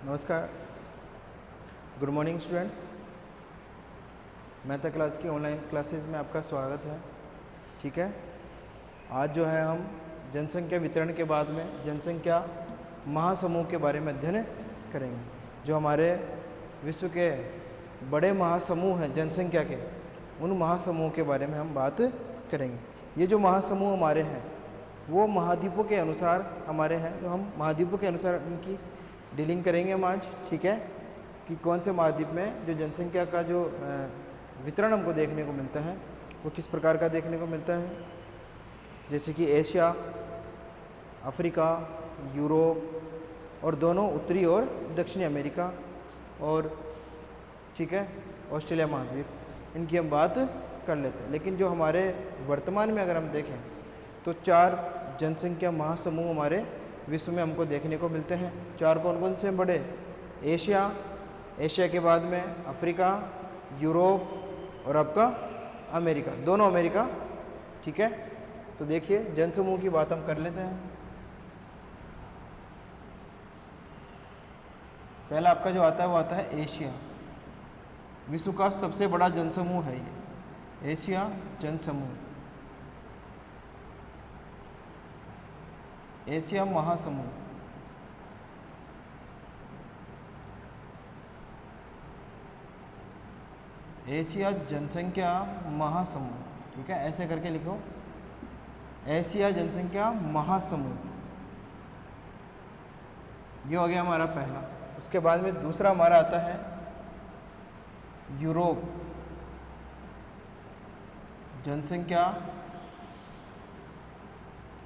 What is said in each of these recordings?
नमस्कार, good morning students. Math class की online classes में आपका स्वागत है। ठीक है, आज जो है हम जनसंख्या वितरण के बाद में जनसंख्या महासमूह के बारे में अध्ययन करेंगे। जो हमारे विश्व के बड़े महासमूह हैं जनसंख्या के, उन महासमूह के बारे में हम बात करेंगे। ये जो महासमूह हमारे हैं वो महाद्वीपों के अनुसार हमारे हैं, जो हम महाद्वीपों के अनुसार इनकी डीलिंग करेंगे हम आज। ठीक है, कि कौन से महाद्वीप में जो जनसंख्या का जो वितरण हमको देखने को मिलता है वो किस प्रकार का देखने को मिलता है। जैसे कि एशिया, अफ्रीका, यूरोप और दोनों उत्तरी और दक्षिणी अमेरिका और ठीक है ऑस्ट्रेलिया महाद्वीप, इनकी हम बात कर लेते हैं। लेकिन जो हमारे वर्तमान में अगर हम देखें तो 4 जनसंख्या महासमूह हमारे विश्व में हमको देखने को मिलते हैं। 4 कौन कौन से बड़े? एशिया, एशिया के बाद में अफ्रीका, यूरोप और आपका अमेरिका, दोनों अमेरिका। ठीक है, तो देखिए जनसमूह की बात हम कर लेते हैं। पहला आपका जो आता है वो आता है एशिया। विश्व का सबसे बड़ा जनसमूह है ये एशिया जनसमूह, एशिया महासमूह। एशिया जनसंख्या महासमूह। ठीक है, ऐसे करके लिखो, एशिया जनसंख्या महासमूह। ये हो गया हमारा पहला। उसके बाद में दूसरा हमारा आता है यूरोप जनसंख्या,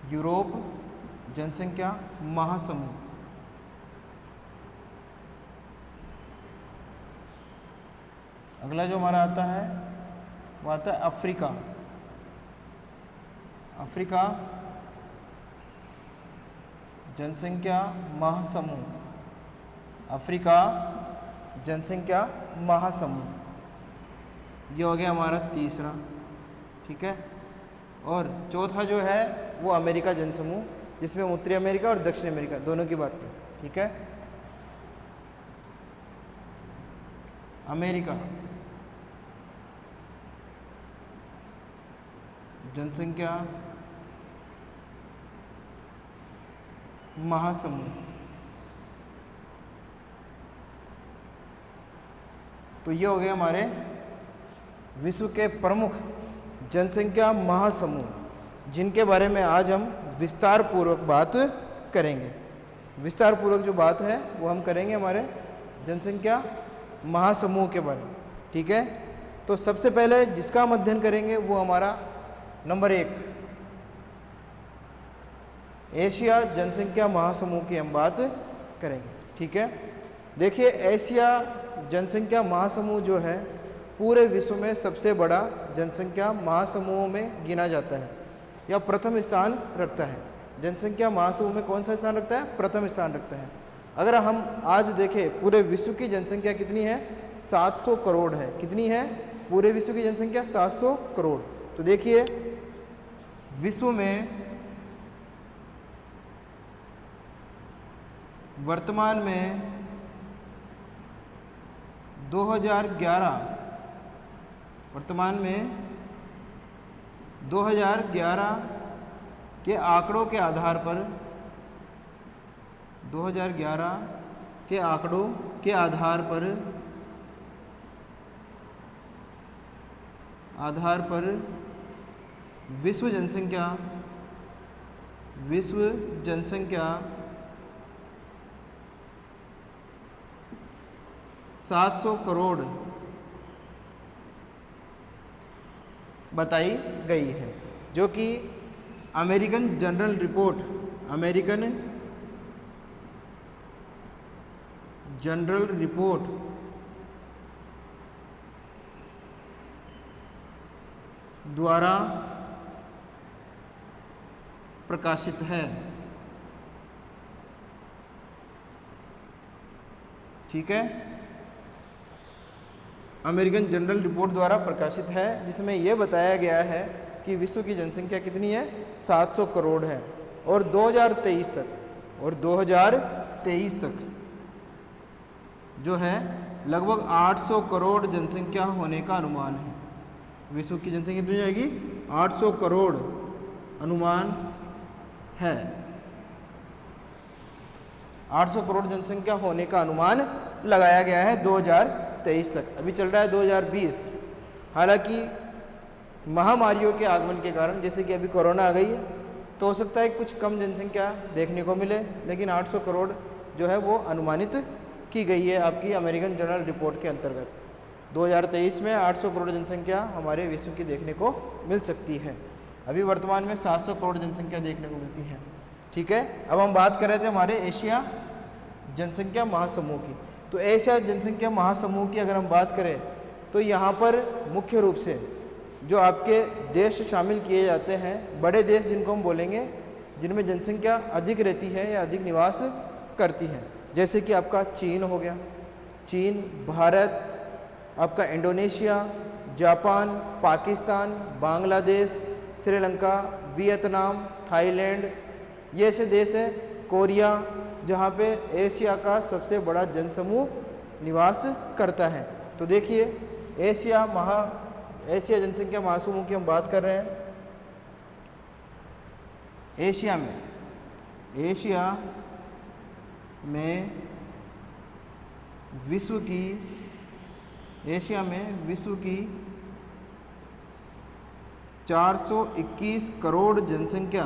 यूरोप जनसंख्या महासमूह। अगला जो हमारा आता है वो आता है अफ्रीका, अफ्रीका जनसंख्या महासमूह, अफ्रीका जनसंख्या महासमूह। ये हो गया हमारा तीसरा। ठीक है, और चौथा जो है वो अमेरिका जनसमूह, जिसमें उत्तरी अमेरिका और दक्षिण अमेरिका दोनों की बात करें। ठीक है, अमेरिका जनसंख्या महासमूह। तो ये हो गए हमारे विश्व के प्रमुख जनसंख्या महासमूह, जिनके बारे में आज हम विस्तार पूर्वक बात करेंगे। विस्तार पूर्वक जो बात है वो हम करेंगे हमारे जनसंख्या महासमूह के बारे में। ठीक है, तो सबसे पहले जिसका हम अध्ययन करेंगे वो हमारा नंबर 1 एशिया जनसंख्या महासमूह की हम बात करेंगे। ठीक है, देखिए एशिया जनसंख्या महासमूह जो है पूरे विश्व में सबसे बड़ा जनसंख्या महासमूह में गिना जाता है, या प्रथम स्थान रखता है। जनसंख्या महासमूह में कौन सा स्थान रखता है? प्रथम स्थान रखता है। अगर हम आज देखें पूरे विश्व की जनसंख्या कितनी है? 700 करोड़ है। कितनी है पूरे विश्व की जनसंख्या? 700 करोड़। तो देखिए विश्व में वर्तमान में 2011 के आंकड़ों के आधार पर 2011 के आंकड़ों के आधार पर विश्व जनसंख्या 700 करोड़ बताई गई है, जो कि अमेरिकन जनरल रिपोर्ट द्वारा प्रकाशित है। ठीक है, अमेरिकन जनरल रिपोर्ट द्वारा प्रकाशित है, जिसमें यह बताया गया है कि विश्व की जनसंख्या कितनी है, 700 करोड़ है। और 2023 तक जो है लगभग 800 करोड़ जनसंख्या होने का अनुमान है। विश्व की जनसंख्या कितनी जाएगी, 800 करोड़ अनुमान है। 800 करोड़ जनसंख्या होने का अनुमान लगाया गया है 2023 तक। अभी चल रहा है 2020। हालांकि महामारियों के आगमन के कारण, जैसे कि अभी कोरोना आ गई है, तो हो सकता है कुछ कम जनसंख्या देखने को मिले, लेकिन 800 करोड़ जो है वो अनुमानित की गई है आपकी अमेरिकन जर्नल रिपोर्ट के अंतर्गत। 2023 में 800 करोड़ जनसंख्या हमारे विश्व की देखने को मिल सकती है। अभी वर्तमान में 700 करोड़ जनसंख्या देखने को मिलती है। ठीक है, अब हम बात कर रहे थे हमारे एशिया जनसंख्या महासमूह की। तो एशिया जनसंख्या महासमूह की अगर हम बात करें तो यहाँ पर मुख्य रूप से जो आपके देश शामिल किए जाते हैं, बड़े देश जिनको हम बोलेंगे, जिनमें जनसंख्या अधिक रहती है या अधिक निवास करती है, जैसे कि आपका चीन हो गया, चीन, भारत, आपका Indonesia, Japan, Pakistan, Bangladesh, Sri Lanka, Vietnam, Thailand, ये ऐसे देश हैं। कोरिया, जहाँ पे एशिया का सबसे बड़ा जनसमूह निवास करता है। तो देखिए एशिया जनसंख्या महासमूह की हम बात कर रहे हैं। एशिया में विश्व की 421 करोड़ जनसंख्या,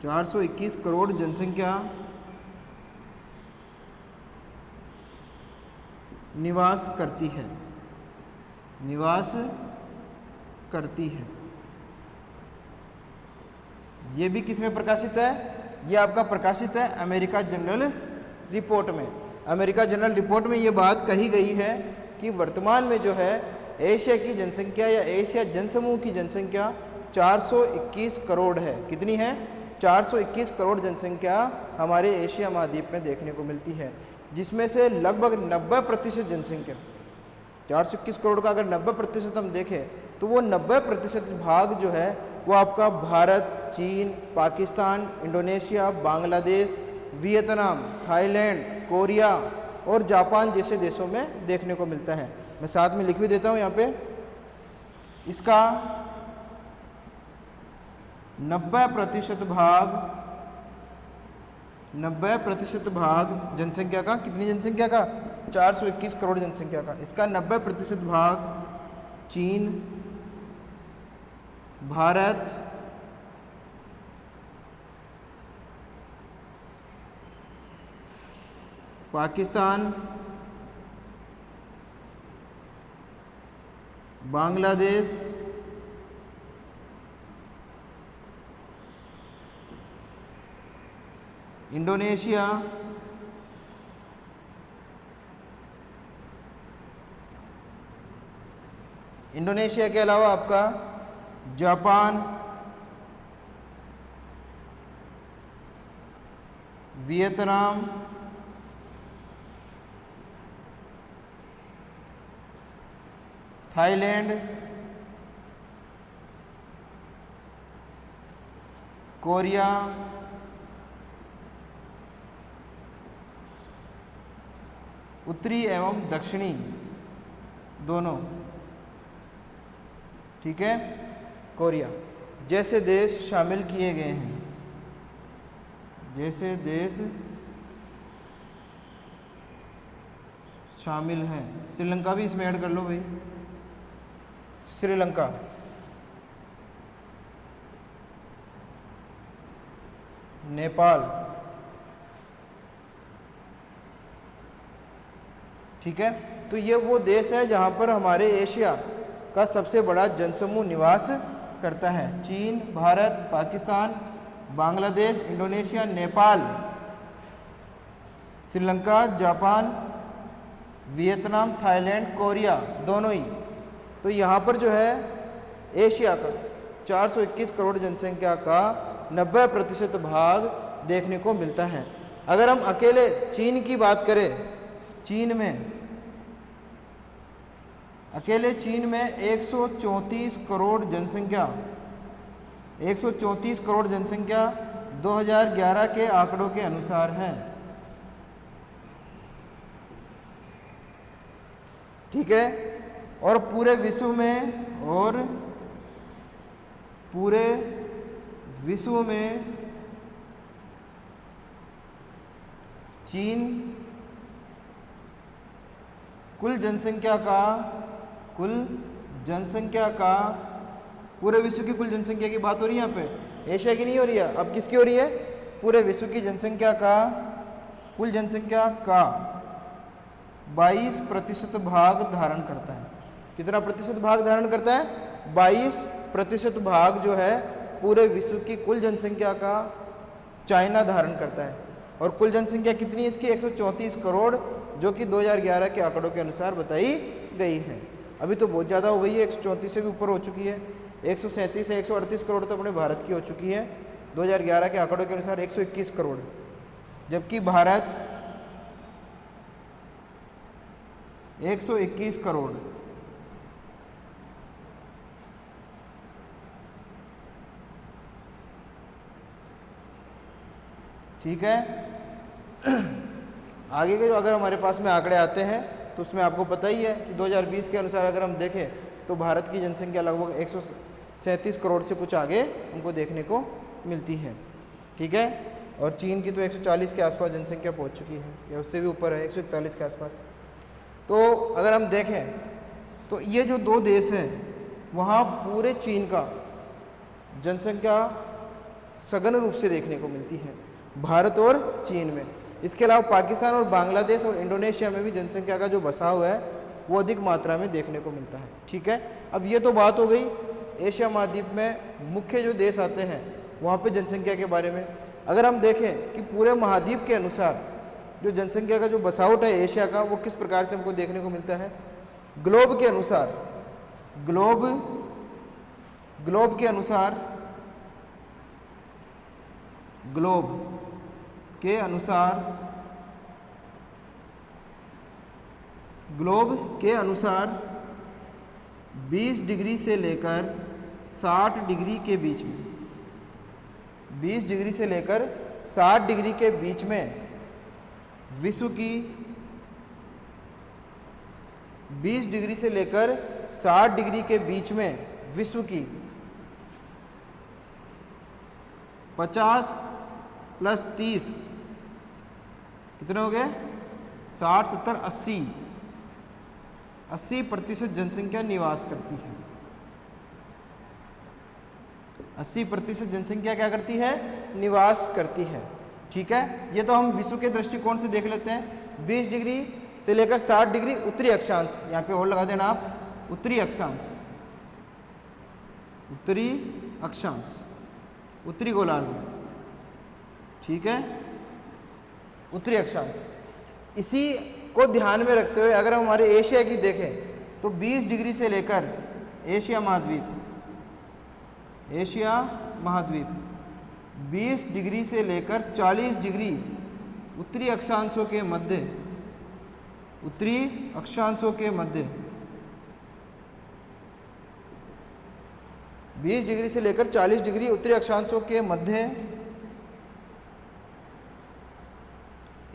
421 करोड़ जनसंख्या निवास करती है। ये भी किस में प्रकाशित है, ये आपका प्रकाशित है अमेरिका जनरल रिपोर्ट में। अमेरिका जनरल रिपोर्ट में ये बात कही गई है कि वर्तमान में जो है एशिया की जनसंख्या या एशिया जनसमूह की जनसंख्या 421 करोड़ है। कितनी है, 421 करोड़ जनसंख्या हमारे एशिया महाद्वीप में देखने को मिलती है, जिसमें से लगभग 90% जनसंख्या, 421 करोड़ का अगर 90% हम देखें तो वो 90% भाग जो है वो आपका भारत, चीन, Pakistan, Indonesia, Bangladesh, Vietnam, Thailand, Korea और जापान जैसे देशों में देखने को मिलता है। मैं साथ में लिख भी देता हूँ यहाँ पे, इसका 90% भाग जनसंख्या का, कितनी जनसंख्या का, 421 करोड़ जनसंख्या का, इसका 90% भाग चीन, भारत, पाकिस्तान, बांग्लादेश, इंडोनेशिया, इंडोनेशिया के अलावा आपका जापान, वियतनाम, थाईलैंड, कोरिया, उत्तरी एवं दक्षिणी दोनों, ठीक है, कोरिया जैसे देश शामिल किए गए हैं। जैसे देश शामिल हैं, श्रीलंका भी इसमें ऐड कर लो भाई, श्रीलंका, नेपाल, ठीक है। तो ये वो देश है जहाँ पर हमारे एशिया का सबसे बड़ा जनसमूह निवास करता है। चीन, Bharat, Pakistan, Bangladesh, Indonesia, Nepal, Sri Lanka, Japan, Vietnam, Thailand, Korea दोनों ही। तो यहाँ पर जो है एशिया का 421 करोड़ जनसंख्या का 90% भाग देखने को मिलता है। अगर हम अकेले चीन की बात करें, चीन में अकेले चीन में 134 करोड़ जनसंख्या, 134 करोड़ जनसंख्या 2011 के आंकड़ों के अनुसार है। ठीक है, और पूरे विश्व में चीन कुल जनसंख्या का पूरे विश्व की कुल जनसंख्या की बात हो रही है यहाँ पे, एशिया की नहीं हो रही है। अब किसकी हो रही है? पूरे विश्व की जनसंख्या का, कुल जनसंख्या का 22% भाग धारण करता है। कितना प्रतिशत भाग धारण करता है? 22% भाग जो है पूरे विश्व की कुल जनसंख्या का चाइना धारण करता है। और कुल जनसंख्या कितनी है इसकी? 134 करोड़, जो कि 2011 के आंकड़ों के अनुसार बताई गई है। अभी तो बहुत ज़्यादा हो गई है, 134 से भी ऊपर हो चुकी है। 137 से 138 करोड़ तो अपने भारत की हो चुकी है। 2011 के आंकड़ों के अनुसार 121 करोड़, जबकि भारत 121 करोड़। ठीक है, आगे के जो अगर हमारे पास में आंकड़े आते हैं तो उसमें आपको पता ही है कि 2020 के अनुसार अगर हम देखें तो भारत की जनसंख्या लगभग 137 करोड़ से कुछ आगे हमको देखने को मिलती है। ठीक है, और चीन की तो 140 के आसपास जनसंख्या पहुंच चुकी है, या उससे भी ऊपर है, 141 के आसपास। तो अगर हम देखें तो ये जो दो देश हैं, वहाँ पूरे चीन का जनसंख्या सघन रूप से देखने को मिलती है, भारत और चीन में। इसके अलावा पाकिस्तान और बांग्लादेश और इंडोनेशिया में भी जनसंख्या का जो बसाव है वो अधिक मात्रा में देखने को मिलता है। ठीक है, अब ये तो बात हो गई एशिया महाद्वीप में मुख्य जो देश आते हैं वहाँ पे जनसंख्या के बारे में। अगर हम देखें कि पूरे महाद्वीप के अनुसार जो जनसंख्या का जो बसावट है एशिया का, वो किस प्रकार से हमको देखने को मिलता है। ग्लोब के अनुसार, ग्लोब के अनुसार ग्लोब के अनुसार 20 डिग्री से लेकर 60 डिग्री के बीच में, 20 डिग्री से लेकर 60 डिग्री के बीच में विश्व की, 20 डिग्री से लेकर 60 डिग्री के बीच में विश्व की 50 + 30 कितने हो गए? 60, 70, 80% जनसंख्या निवास करती है। 80% जनसंख्या क्या करती है? निवास करती है। ठीक है, ये तो हम विश्व के दृष्टिकोण से देख लेते हैं। 20 डिग्री से लेकर 60 डिग्री उत्तरी अक्षांश, यहाँ पे और लगा देना आप, उत्तरी अक्षांश, उत्तरी अक्षांश, उत्तरी गोलार्ध। ठीक है, उत्तरी अक्षांश। इसी को ध्यान में रखते हुए अगर हम हमारे एशिया की देखें तो 20 डिग्री से लेकर एशिया महाद्वीप 20 डिग्री से लेकर 40 डिग्री उत्तरी अक्षांशों के मध्य, उत्तरी अक्षांशों के मध्य 20 डिग्री से लेकर 40 डिग्री उत्तरी अक्षांशों के मध्य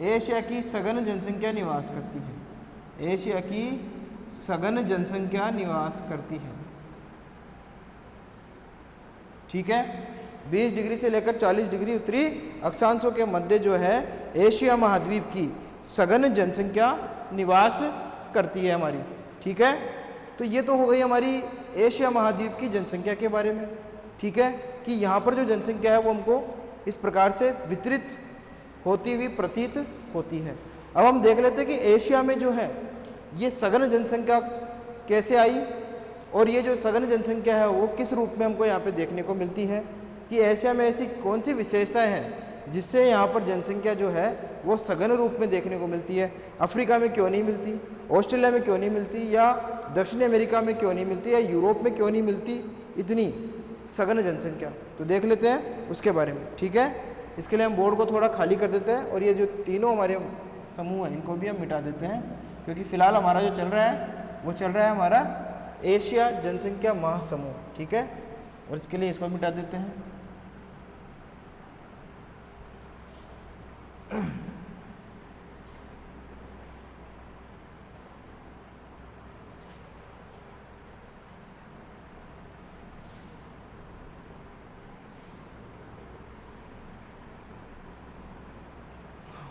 एशिया की सघन जनसंख्या निवास करती है। एशिया की सघन जनसंख्या निवास करती है। ठीक है, 20 डिग्री से लेकर 40 डिग्री उत्तरी अक्षांशों के मध्य जो है एशिया महाद्वीप की सघन जनसंख्या निवास करती है हमारी। ठीक है, तो ये तो हो गई हमारी एशिया महाद्वीप की जनसंख्या के बारे में। ठीक है, कि यहाँ पर जो जनसंख्या है वो हमको इस प्रकार से वितरित होती हुई प्रतीत होती है। अब हम देख लेते हैं कि एशिया में जो है ये सघन जनसंख्या कैसे आई, और ये जो सघन जनसंख्या है वो किस रूप में हमको यहाँ पे देखने को मिलती है, कि एशिया में ऐसी कौन सी विशेषताएं हैं जिससे यहाँ पर जनसंख्या जो है वो सघन रूप में देखने को मिलती है। अफ्रीका में क्यों नहीं मिलती, ऑस्ट्रेलिया में क्यों नहीं मिलती, या दक्षिण अमेरिका में क्यों नहीं मिलती, या यूरोप में क्यों नहीं मिलती इतनी सघन जनसंख्या। तो देख लेते हैं उसके बारे में। ठीक है, इसके लिए हम बोर्ड को थोड़ा खाली कर देते हैं और ये जो तीनों हमारे समूह हैं इनको भी हम मिटा देते हैं, क्योंकि फ़िलहाल हमारा जो चल रहा है वो चल रहा है हमारा एशिया जनसंख्या महासमूह, ठीक है। और इसके लिए इसको मिटा देते हैं।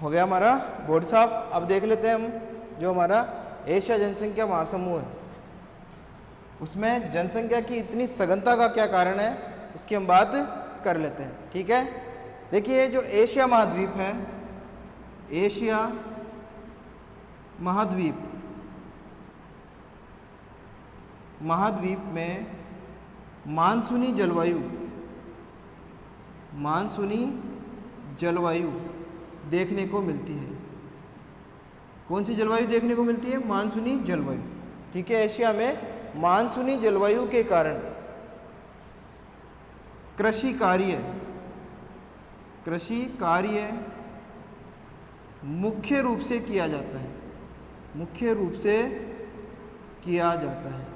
हो गया हमारा बोर्ड साफ। अब देख लेते हैं हम जो हमारा एशिया जनसंख्या महासमूह है, उसमें जनसंख्या की इतनी सघनता का क्या कारण है, उसकी हम बात कर लेते हैं, ठीक है। देखिए जो एशिया महाद्वीप है, एशिया महाद्वीप में मानसूनी जलवायु देखने को मिलती है। कौन सी जलवायु देखने को मिलती है? मानसूनी जलवायु, ठीक है। एशिया में मानसूनी जलवायु के कारण कृषि कार्य मुख्य रूप से किया जाता है, मुख्य रूप से किया जाता है,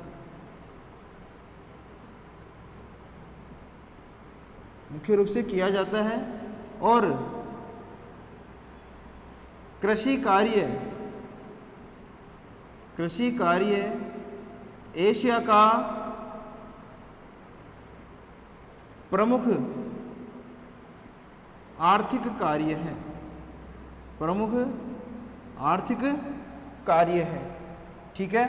मुख्य रूप से किया जाता है। और कृषि कार्य एशिया का प्रमुख आर्थिक कार्य है, प्रमुख आर्थिक कार्य है, ठीक है।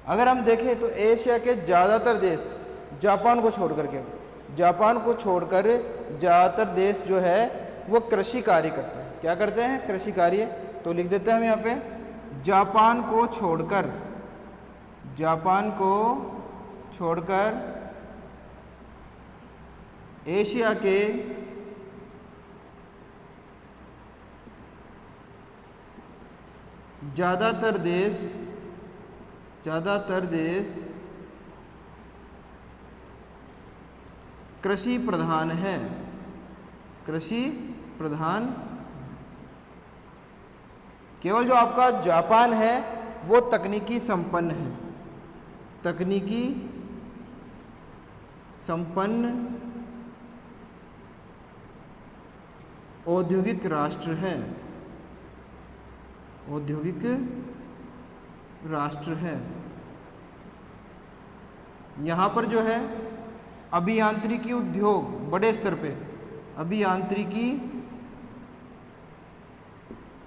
अगर हम देखें तो एशिया के ज़्यादातर देश जापान को छोड़कर ज़्यादातर देश जो है वो कृषि कार्य करते हैं। क्या करते हैं? कृषि कार्य। तो लिख देते हैं हम यहाँ पे, जापान को छोड़कर एशिया के ज़्यादातर देश कृषि प्रधान है, कृषि प्रधान। केवल जो आपका जापान है वो तकनीकी संपन्न है, तकनीकी संपन्न औद्योगिक राष्ट्र है, औद्योगिक राष्ट्र है। यहाँ पर जो है अभियांत्रिकी उद्योग बड़े स्तर पे, अभियांत्रिकी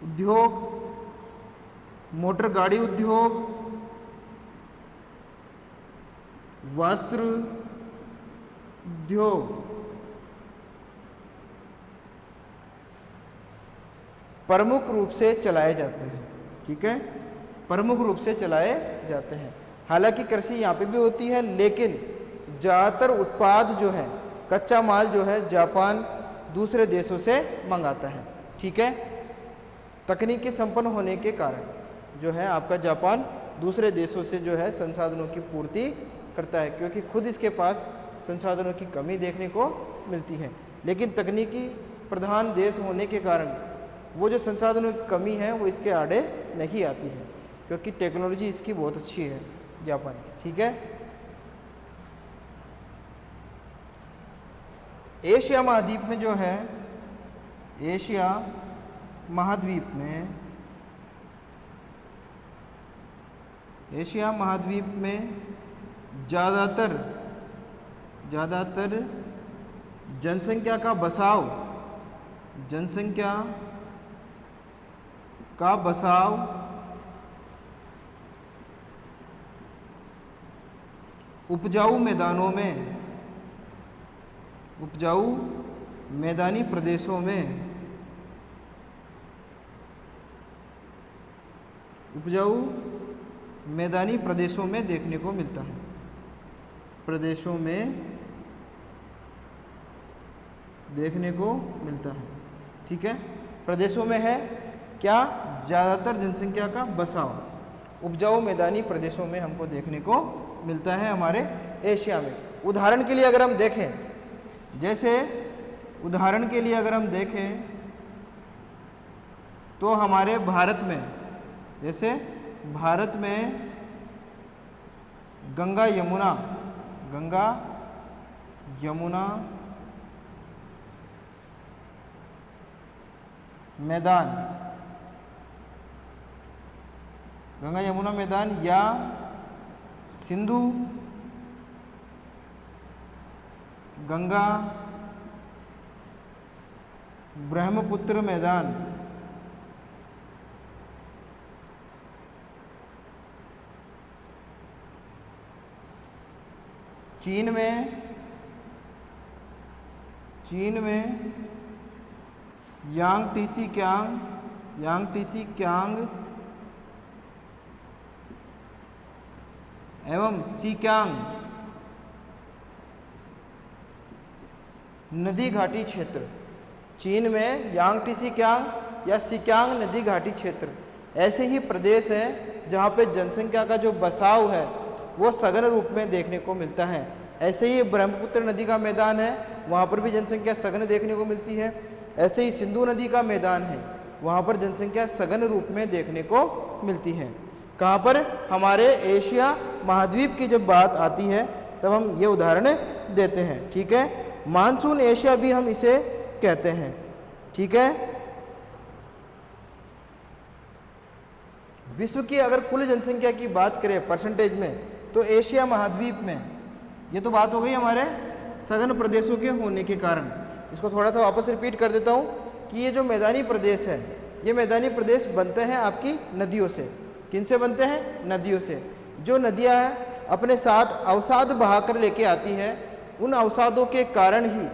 उद्योग, मोटर गाड़ी उद्योग, वस्त्र उद्योग, प्रमुख रूप से चलाए जाते हैं, ठीक है, प्रमुख रूप से चलाए जाते हैं। हालांकि कृषि यहाँ पे भी होती है, लेकिन ज़्यादातर उत्पाद जो है, कच्चा माल जो है, जापान दूसरे देशों से मंगाता है, ठीक है। तकनीकी संपन्न होने के कारण जो है आपका जापान दूसरे देशों से जो है संसाधनों की पूर्ति करता है, क्योंकि खुद इसके पास संसाधनों की कमी देखने को मिलती है। लेकिन तकनीकी प्रधान देश होने के कारण वो जो संसाधनों की कमी है वो इसके आड़े नहीं आती है, क्योंकि टेक्नोलॉजी इसकी बहुत अच्छी है जापान की, ठीक है। एशिया महाद्वीप में जो है, एशिया महाद्वीप में ज़्यादातर जनसंख्या का बसाव उपजाऊ मैदानी प्रदेशों में देखने को मिलता है, प्रदेशों में देखने को मिलता है, ठीक है। प्रदेशों में है क्या? ज़्यादातर जनसंख्या का बसाव उपजाऊ मैदानी प्रदेशों में हमको देखने को मिलता है हमारे एशिया में। उदाहरण के लिए अगर हम देखें, जैसे उदाहरण के लिए अगर हम देखें तो हमारे भारत में जैसे भारत में गंगा यमुना मैदान, गंगा यमुना मैदान या सिंधु गंगा ब्रह्मपुत्र मैदान, चीन में यांगटीसी क्यांग एवं सीक्यांग नदी घाटी क्षेत्र। चीन में यांगटीसी क्यांग या सीक्यांग नदी घाटी क्षेत्र ऐसे ही प्रदेश हैं जहाँ पे जनसंख्या का जो बसाव है वो सघन रूप में देखने को मिलता है। ऐसे ही ब्रह्मपुत्र नदी का मैदान है, वहाँ पर भी जनसंख्या सघन देखने को मिलती है। ऐसे ही सिंधु नदी का मैदान है, वहाँ पर जनसंख्या सघन रूप में देखने को मिलती है। कहाँ पर? हमारे एशिया महाद्वीप की जब बात आती है तब हम ये उदाहरण देते हैं। ठीक है, मानसून एशिया भी हम इसे कहते हैं। ठीक है, विश्व की अगर कुल जनसंख्या की बात करें परसेंटेज में तो एशिया महाद्वीप में, ये तो बात हो गई हमारे सघन प्रदेशों के होने के कारण। इसको थोड़ा सा वापस रिपीट कर देता हूँ कि ये जो मैदानी प्रदेश है, ये मैदानी प्रदेश बनते हैं आपकी नदियों से। किन से बनते हैं? नदियों से। जो नदियाँ हैं अपने साथ अवसाद बहाकर लेके आती है, उन अवसादों के कारण ही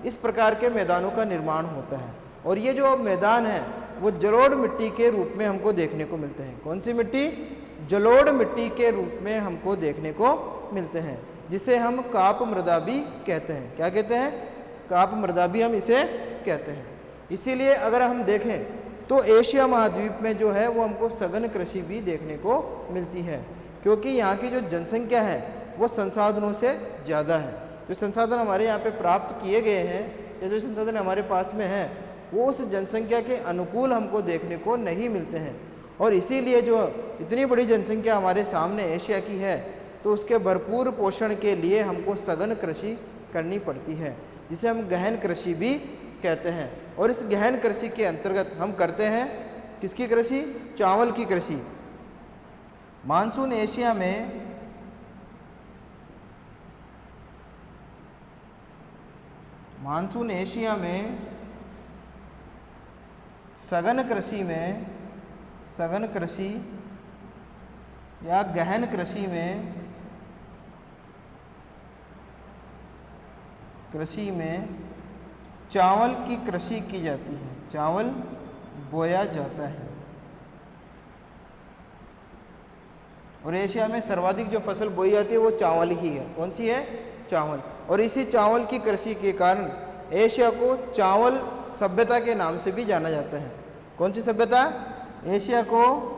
इस प्रकार के मैदानों का निर्माण होता है। और ये जो मैदान है वो जलोढ़ मिट्टी के रूप में हमको देखने को मिलते हैं। कौन सी मिट्टी? जलोढ़ मिट्टी के रूप में हमको देखने को मिलते हैं, जिसे हम काप मृदा भी कहते हैं। क्या कहते हैं? काप मृदा भी हम इसे कहते हैं। इसीलिए अगर हम देखें तो एशिया महाद्वीप में जो है वो हमको सघन कृषि भी देखने को मिलती है, क्योंकि यहाँ की जो जनसंख्या है वो संसाधनों से ज़्यादा है। जो संसाधन हमारे यहाँ पे प्राप्त किए गए हैं या जो संसाधन हमारे पास में हैं वो उस जनसंख्या के अनुकूल हमको देखने को नहीं मिलते हैं। और इसीलिए जो इतनी बड़ी जनसंख्या हमारे सामने एशिया की है तो उसके भरपूर पोषण के लिए हमको सघन कृषि करनी पड़ती है, जिसे हम गहन कृषि भी कहते हैं। और इस गहन कृषि के अंतर्गत हम करते हैं किसकी कृषि? चावल की कृषि। मानसून एशिया में सघन कृषि या गहन कृषि में चावल की कृषि की जाती है, चावल बोया जाता है। और एशिया में सर्वाधिक जो फसल बोई जाती है वो चावल ही है। कौन सी है? चावल। और इसी चावल की कृषि के कारण एशिया को चावल सभ्यता के नाम से भी जाना जाता है। कौन सी सभ्यता? एशिया को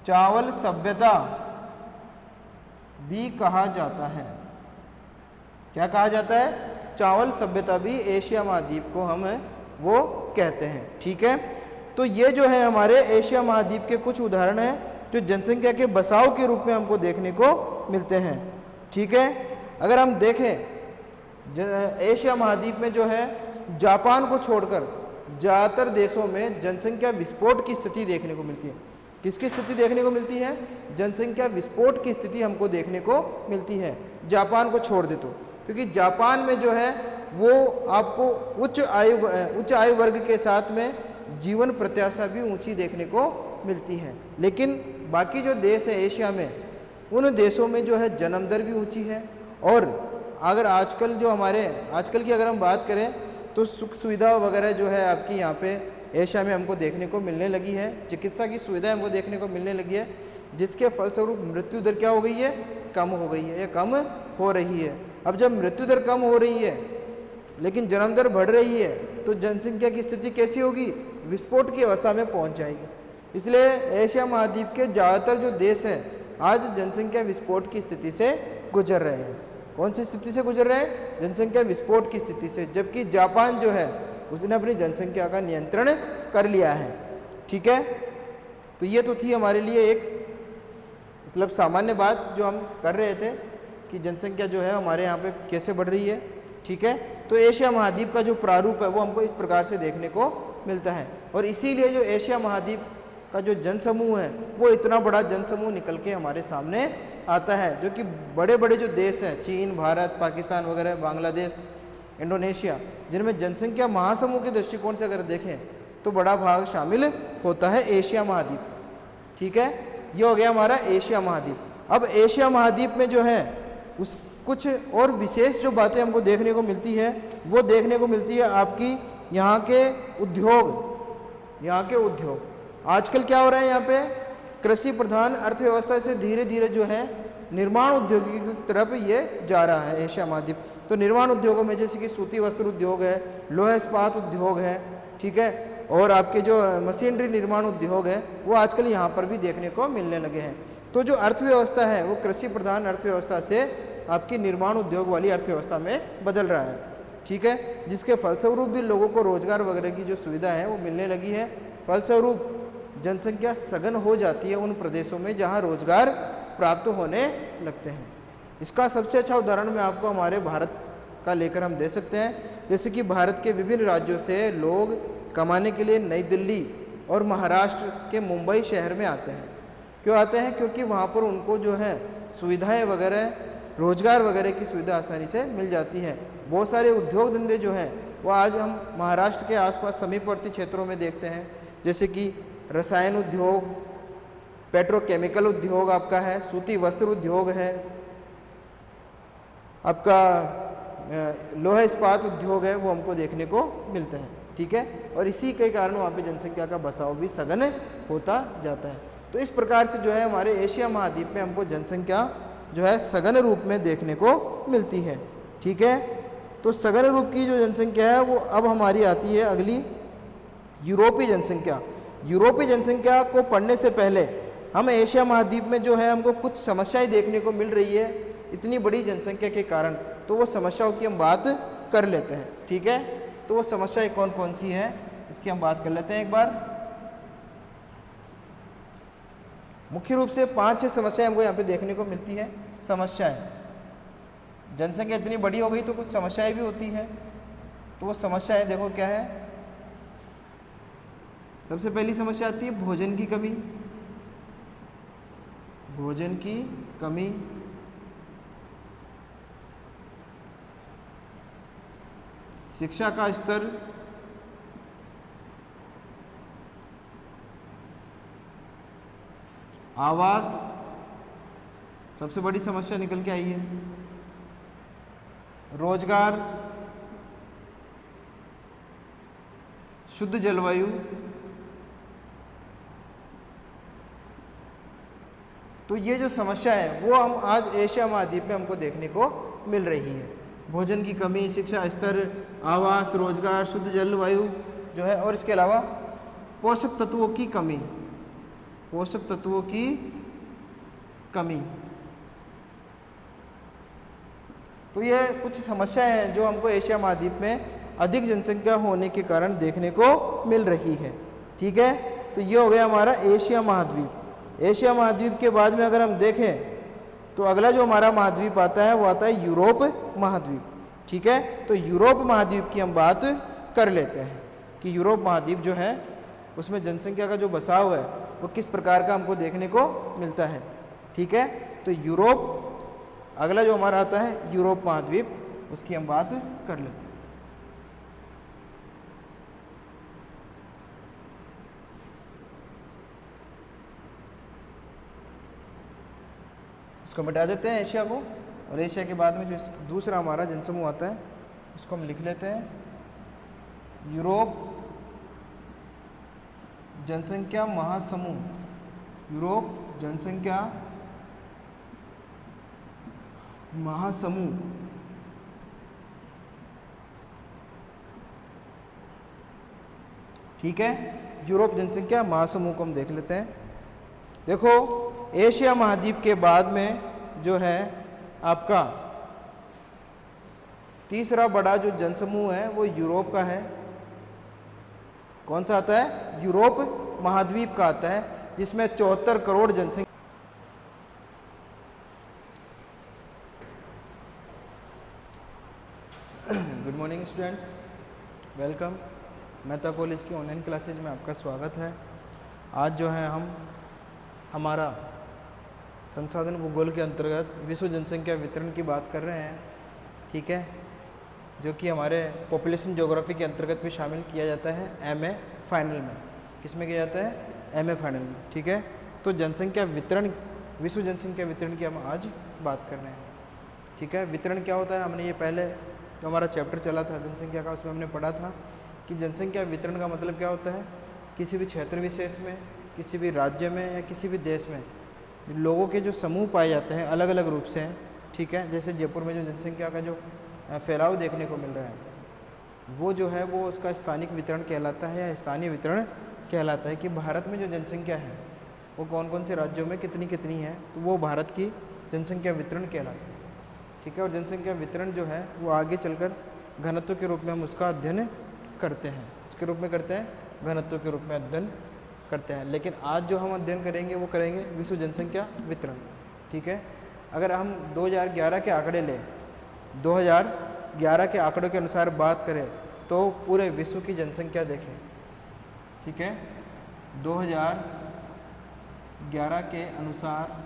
चावल सभ्यता भी कहा जाता है। क्या कहा जाता है? चावल सभ्यता भी एशिया महाद्वीप को हम वो कहते हैं। ठीक है, तो ये जो है हमारे एशिया महाद्वीप के कुछ उदाहरण हैं जो जनसंख्या के बसाव के रूप में हमको देखने को मिलते हैं। ठीक है, अगर हम देखें एशिया महाद्वीप में जो है जापान को छोड़कर ज़्यादातर देशों में जनसंख्या विस्फोट की स्थिति देखने को मिलती है। किसकी स्थिति देखने को मिलती है? जनसंख्या विस्फोट की स्थिति हमको देखने को मिलती है, जापान को छोड़ दे तो। क्योंकि जापान में जो है वो आपको उच्च आयु वर्ग के साथ में जीवन प्रत्याशा भी ऊंची देखने को मिलती है। लेकिन बाकी जो देश है एशिया में, उन देशों में जो है जन्म दर भी ऊंची है। और अगर आजकल की अगर हम बात करें तो सुख सुविधा वगैरह जो है आपकी यहाँ पे एशिया में हमको देखने को मिलने लगी है, चिकित्सा की सुविधाएं हमको देखने को मिलने लगी है, जिसके फलस्वरूप मृत्यु दर क्या हो गई है? कम हो गई है या कम हो रही है। अब जब मृत्यु दर कम हो रही है लेकिन जन्म दर बढ़ रही है तो जनसंख्या की स्थिति कैसी होगी? विस्फोट की अवस्था में पहुंच जाएगी। इसलिए एशिया महाद्वीप के ज़्यादातर जो देश हैं आज जनसंख्या विस्फोट की स्थिति से गुजर रहे हैं। कौन सी स्थिति से गुजर रहे हैं? जनसंख्या विस्फोट की स्थिति से। जबकि जापान जो है उसने अपनी जनसंख्या का नियंत्रण कर लिया है। ठीक है, तो ये तो थी हमारे लिए एक मतलब सामान्य बात जो हम कर रहे थे कि जनसंख्या जो है हमारे यहाँ पे कैसे बढ़ रही है। ठीक है, तो एशिया महाद्वीप का जो प्रारूप है वो हमको इस प्रकार से देखने को मिलता है, और इसीलिए जो एशिया महाद्वीप का जो जनसमूह है वो इतना बड़ा जनसमूह निकल के हमारे सामने आता है, जो कि बड़े बड़े जो देश हैं चीन, भारत, पाकिस्तान वगैरह, बांग्लादेश, इंडोनेशिया, जिनमें जनसंख्या महासमूह के दृष्टिकोण से अगर देखें तो बड़ा भाग शामिल होता है एशिया महाद्वीप। ठीक है, ये हो गया हमारा एशिया महाद्वीप। अब एशिया महाद्वीप में जो है उस कुछ और विशेष जो बातें हमको देखने को मिलती है वो देखने को मिलती है आपकी यहाँ के उद्योग। आजकल क्या हो रहा है यहाँ पे, कृषि प्रधान अर्थव्यवस्था से धीरे धीरे जो है निर्माण उद्योग की तरफ ये जा रहा है एशिया महाद्वीप। तो निर्माण उद्योगों में जैसे कि सूती वस्त्र उद्योग है, लोहा इस्पात उद्योग है, ठीक है, और आपके जो मशीनरी निर्माण उद्योग है वो आजकल यहाँ पर भी देखने को मिलने लगे हैं। तो जो अर्थव्यवस्था है वो कृषि प्रधान अर्थव्यवस्था से आपकी निर्माण उद्योग वाली अर्थव्यवस्था में बदल रहा है। ठीक है, जिसके फलस्वरूप भी लोगों को रोजगार वगैरह की जो सुविधा है वो मिलने लगी है। फलस्वरूप जनसंख्या सघन हो जाती है उन प्रदेशों में जहाँ रोजगार प्राप्त होने लगते हैं। इसका सबसे अच्छा उदाहरण मैं आपको हमारे भारत का लेकर हम दे सकते हैं। जैसे कि भारत के विभिन्न राज्यों से लोग कमाने के लिए नई दिल्ली और महाराष्ट्र के मुंबई शहर में आते हैं। क्यों आते हैं? क्योंकि वहाँ पर उनको जो है सुविधाएं वगैरह, रोजगार वगैरह की सुविधा आसानी से मिल जाती है। बहुत सारे उद्योग धंधे जो हैं वो आज हम महाराष्ट्र के आसपास समीपवर्ती क्षेत्रों में देखते हैं, जैसे कि रसायन उद्योग, पेट्रोकेमिकल उद्योग आपका है, सूती वस्त्र उद्योग है, आपका लोहा इस्पात उद्योग है, वो हमको देखने को मिलते हैं। ठीक है, और इसी के कारण वहाँ पे जनसंख्या का बसाव भी सघन होता जाता है। तो इस प्रकार से जो है हमारे एशिया महाद्वीप में हमको जनसंख्या जो है सघन रूप में देखने को मिलती है। ठीक है, तो सघन रूप की जो जनसंख्या है वो अब हमारी आती है अगली यूरोपीय जनसंख्या। यूरोपीय जनसंख्या को पढ़ने से पहले हम एशिया महाद्वीप में जो है हमको कुछ समस्याएं देखने को मिल रही है इतनी बड़ी जनसंख्या के कारण, तो वो समस्याओं की हम बात कर लेते हैं। ठीक है, तो वो समस्याएं कौन कौन सी हैं इसकी हम बात कर लेते हैं एक बार। मुख्य रूप से 5-6 समस्याएं हमको यहाँ पे देखने को मिलती है। समस्याएं, जनसंख्या इतनी बड़ी हो गई तो कुछ समस्याएं भी होती हैं। तो वो समस्याएं देखो क्या है। सबसे पहली समस्या आती है भोजन की कमी। भोजन की कमी, शिक्षा का स्तर, आवास, सबसे बड़ी समस्या निकल के आई है, रोजगार, शुद्ध जलवायु, तो ये जो समस्या है वो हम आज एशिया महाद्वीप में हमको देखने को मिल रही है। भोजन की कमी, शिक्षा स्तर, आवास, रोजगार, शुद्ध जलवायु जो है, और इसके अलावा पोषक तत्वों की कमी, पोषक तत्वों की कमी। तो ये कुछ समस्याएं हैं जो हमको एशिया महाद्वीप में अधिक जनसंख्या होने के कारण देखने को मिल रही है। ठीक है, तो ये हो गया हमारा एशिया महाद्वीप। एशिया महाद्वीप के बाद में अगर हम देखें तो अगला जो हमारा महाद्वीप आता है वो आता है यूरोप महाद्वीप। ठीक है, तो यूरोप महाद्वीप की हम बात कर लेते हैं कि यूरोप महाद्वीप जो है उसमें जनसंख्या का जो बसाव है वो किस प्रकार का हमको देखने को मिलता है। ठीक है, तो यूरोप, अगला जो हमारा आता है यूरोप महाद्वीप, उसकी हम बात कर लेते हैं। इसको मिटा देते हैं एशिया को, और एशिया के बाद में जो दूसरा हमारा जनसमूह आता है उसको हम लिख लेते हैं यूरोप जनसंख्या महासमूह। यूरोप जनसंख्या महासमूह। ठीक है, यूरोप जनसंख्या महासमूह को हम देख लेते हैं। देखो, एशिया महाद्वीप के बाद में जो है आपका तीसरा बड़ा जो जनसमूह है वो यूरोप का है। कौन सा आता है? यूरोप महाद्वीप का आता है, जिसमें 74 करोड़ जनसंख्या। Good morning students, welcome. Mehta college की ऑनलाइन क्लासेज में आपका स्वागत है। आज जो है हम हमारा संसाधन भूगोल के अंतर्गत विश्व जनसंख्या वितरण की बात कर रहे हैं, ठीक है, जो कि हमारे पॉपुलेशन ज्योग्राफी के अंतर्गत भी शामिल किया जाता है एमए फाइनल में। किस में किया जाता है? एमए फाइनल में, ठीक है। तो जनसंख्या वितरण, विश्व जनसंख्या वितरण की हम आज बात कर रहे हैं, ठीक है। वितरण क्या होता है? हमने ये पहले जो हमारा चैप्टर चला था जनसंख्या का, उसमें हमने पढ़ा था कि जनसंख्या वितरण का मतलब क्या होता है? किसी भी क्षेत्र विशेष में, किसी भी राज्य में या किसी भी देश में लोगों के जो समूह पाए जाते हैं अलग अलग रूप से हैं, ठीक है। जैसे जयपुर में जो जनसंख्या का जो फैलाव देखने को मिल रहा है, वो जो है वो उसका स्थानिक वितरण कहलाता है या स्थानीय वितरण कहलाता है कि भारत में जो जनसंख्या है वो कौन कौन से राज्यों में कितनी कितनी है, तो वो भारत की जनसंख्या वितरण कहलाता है, ठीक है। और जनसंख्या वितरण जो है वो आगे चलकर घनत्व के रूप में हम उसका अध्ययन करते हैं। इसके रूप में करते हैं, घनत्व के रूप में अध्ययन करते हैं। लेकिन आज जो हम अध्ययन करेंगे वो करेंगे विश्व जनसंख्या वितरण, ठीक है। अगर हम 2011 के आंकड़े लें, 2011 के आंकड़ों के अनुसार बात करें तो पूरे विश्व की जनसंख्या देखें, ठीक है। 2011 के अनुसार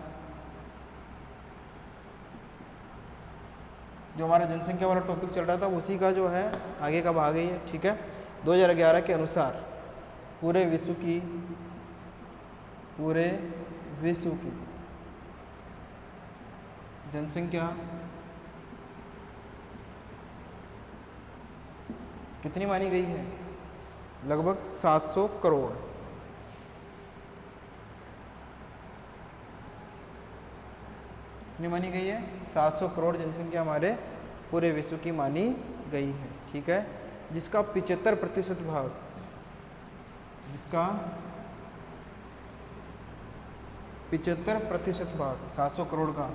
जो हमारा जनसंख्या वाला टॉपिक चल रहा था उसी का जो है आगे का भाग ही है, ठीक है। 2011 के अनुसार पूरे विश्व की जनसंख्या कितनी मानी गई है? लगभग 700 करोड़। कितनी मानी गई है? 700 करोड़ जनसंख्या हमारे पूरे विश्व की मानी गई है, ठीक है। जिसका 75% भाग, जिसका 75% भाग 700 करोड़ का,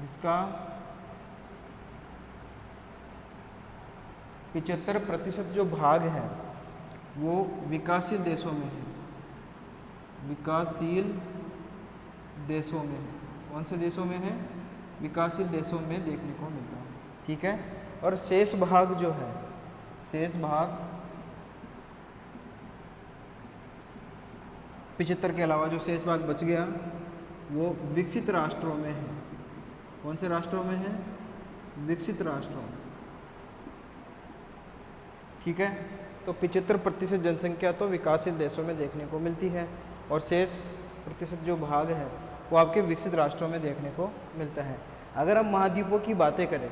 जिसका 75% जो भाग है वो विकासशील देशों में है। विकासशील देशों में, कौन से देशों में है? विकासशील देशों में देखने को मिलता है, ठीक है। और शेष भाग जो है, शेष भाग 75 के अलावा जो शेष भाग बच गया वो विकसित राष्ट्रों में है। कौन से राष्ट्रों में है? विकसित राष्ट्रों में, ठीक है। तो 75% जनसंख्या तो विकासशील देशों में देखने को मिलती है और शेष प्रतिशत जो भाग है वो आपके विकसित राष्ट्रों में देखने को मिलता है। अगर हम महाद्वीपों की बातें करें,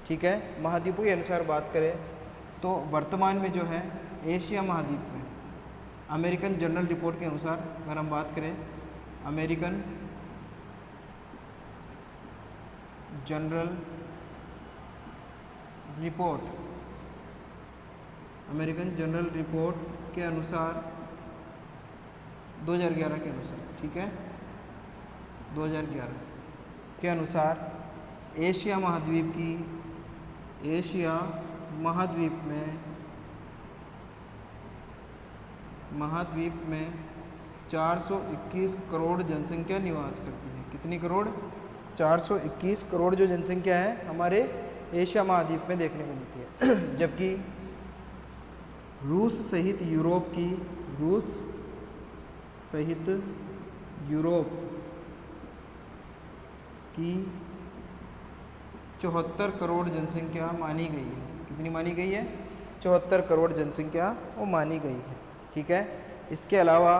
ठीक है, महाद्वीपों के अनुसार बात करें तो वर्तमान में जो है एशिया महाद्वीप में अमेरिकन जनरल रिपोर्ट के अनुसार अगर हम बात करें, अमेरिकन जनरल रिपोर्ट के अनुसार 2011 के अनुसार, ठीक है, 2011 के अनुसार एशिया महाद्वीप में 421 करोड़ जनसंख्या निवास करती है। कितनी करोड़? 421 करोड़ जो जनसंख्या है हमारे एशिया महाद्वीप में देखने को मिलती है। जबकि रूस सहित यूरोप की 74 करोड़ जनसंख्या मानी गई है। कितनी मानी गई है? 74 करोड़ जनसंख्या वो मानी गई है, ठीक है। इसके अलावा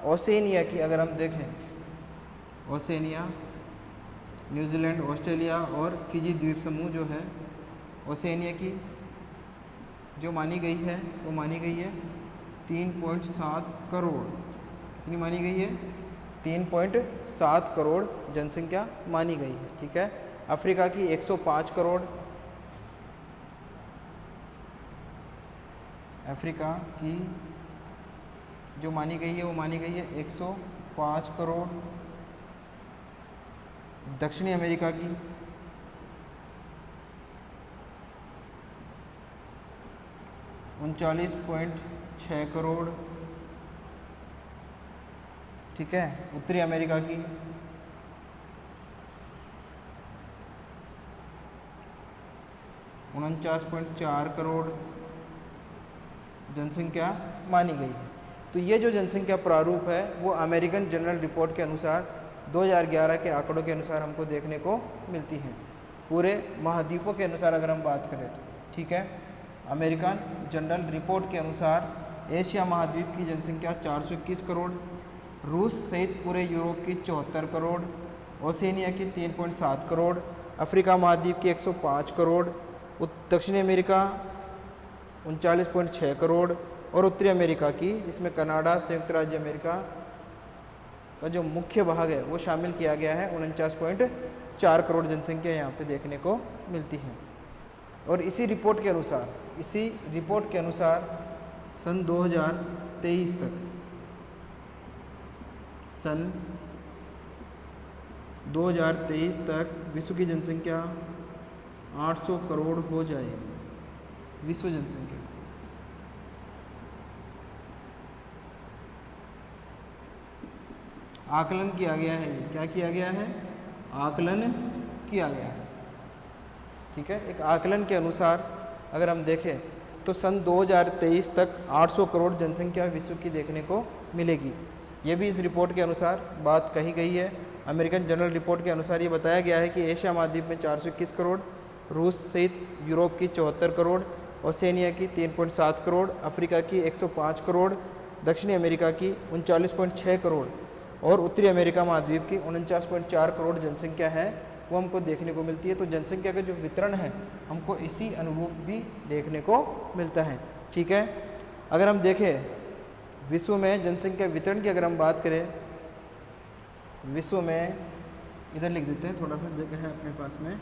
ओसेनिया की अगर हम देखें, ओसेनिया न्यूजीलैंड, ऑस्ट्रेलिया और फिजी द्वीप समूह जो है, ओसेनिया की जो मानी गई है वो मानी गई है 3.7 करोड़। कितनी मानी गई है? 3.7 करोड़ जनसंख्या मानी गई है, ठीक है। अफ्रीका की 105 करोड़, अफ्रीका की जो मानी गई है वो मानी गई है 105 करोड़। दक्षिणी अमेरिका की 39.6 करोड़, ठीक है। उत्तरी अमेरिका की 49.4 करोड़ जनसंख्या मानी गई है। तो ये जो जनसंख्या प्रारूप है वो अमेरिकन जनरल रिपोर्ट के अनुसार 2011 के आंकड़ों के अनुसार हमको देखने को मिलती है। पूरे महाद्वीपों के अनुसार अगर हम बात करें, ठीक है, अमेरिकन जनरल रिपोर्ट के अनुसार एशिया महाद्वीप की जनसंख्या 421 करोड़, रूस सहित पूरे यूरोप की 74 करोड़, ओसेनिया की 3.7 करोड़, अफ्रीका महाद्वीप की 105 करोड़, दक्षिणी अमेरिका 39.6 करोड़ और उत्तरी अमेरिका की, जिसमें कनाडा, संयुक्त राज्य अमेरिका का जो मुख्य भाग है वो शामिल किया गया है, 49.4 करोड़ जनसंख्या यहाँ पे देखने को मिलती है। और इसी रिपोर्ट के अनुसार सन 2023 तक विश्व की जनसंख्या 800 करोड़ हो जाएगी। विश्व जनसंख्या आकलन किया गया है। क्या किया गया है? आकलन किया गया है, ठीक है। एक आकलन के अनुसार अगर हम देखें तो सन 2023 तक 800 करोड़ जनसंख्या विश्व की देखने को मिलेगी। ये भी इस रिपोर्ट के अनुसार बात कही गई है। अमेरिकन जनरल रिपोर्ट के अनुसार ये बताया गया है कि एशिया महाद्वीप में 421 करोड़, रूस सहित यूरोप की 74 करोड़, ओसेनिया की 3.7 करोड़, अफ्रीका की 105 करोड़, दक्षिणी अमेरिका की 39.6 करोड़ और उत्तरी अमेरिका महाद्वीप की 49.4 करोड़ जनसंख्या है वो हमको देखने को मिलती है। तो जनसंख्या का जो वितरण है हमको इसी अनुरूप भी देखने को मिलता है, ठीक है। अगर हम देखें विश्व में जनसंख्या वितरण की अगर हम बात करें, विश्व में इधर लिख देते हैं, थोड़ा सा जगह है अपने पास में,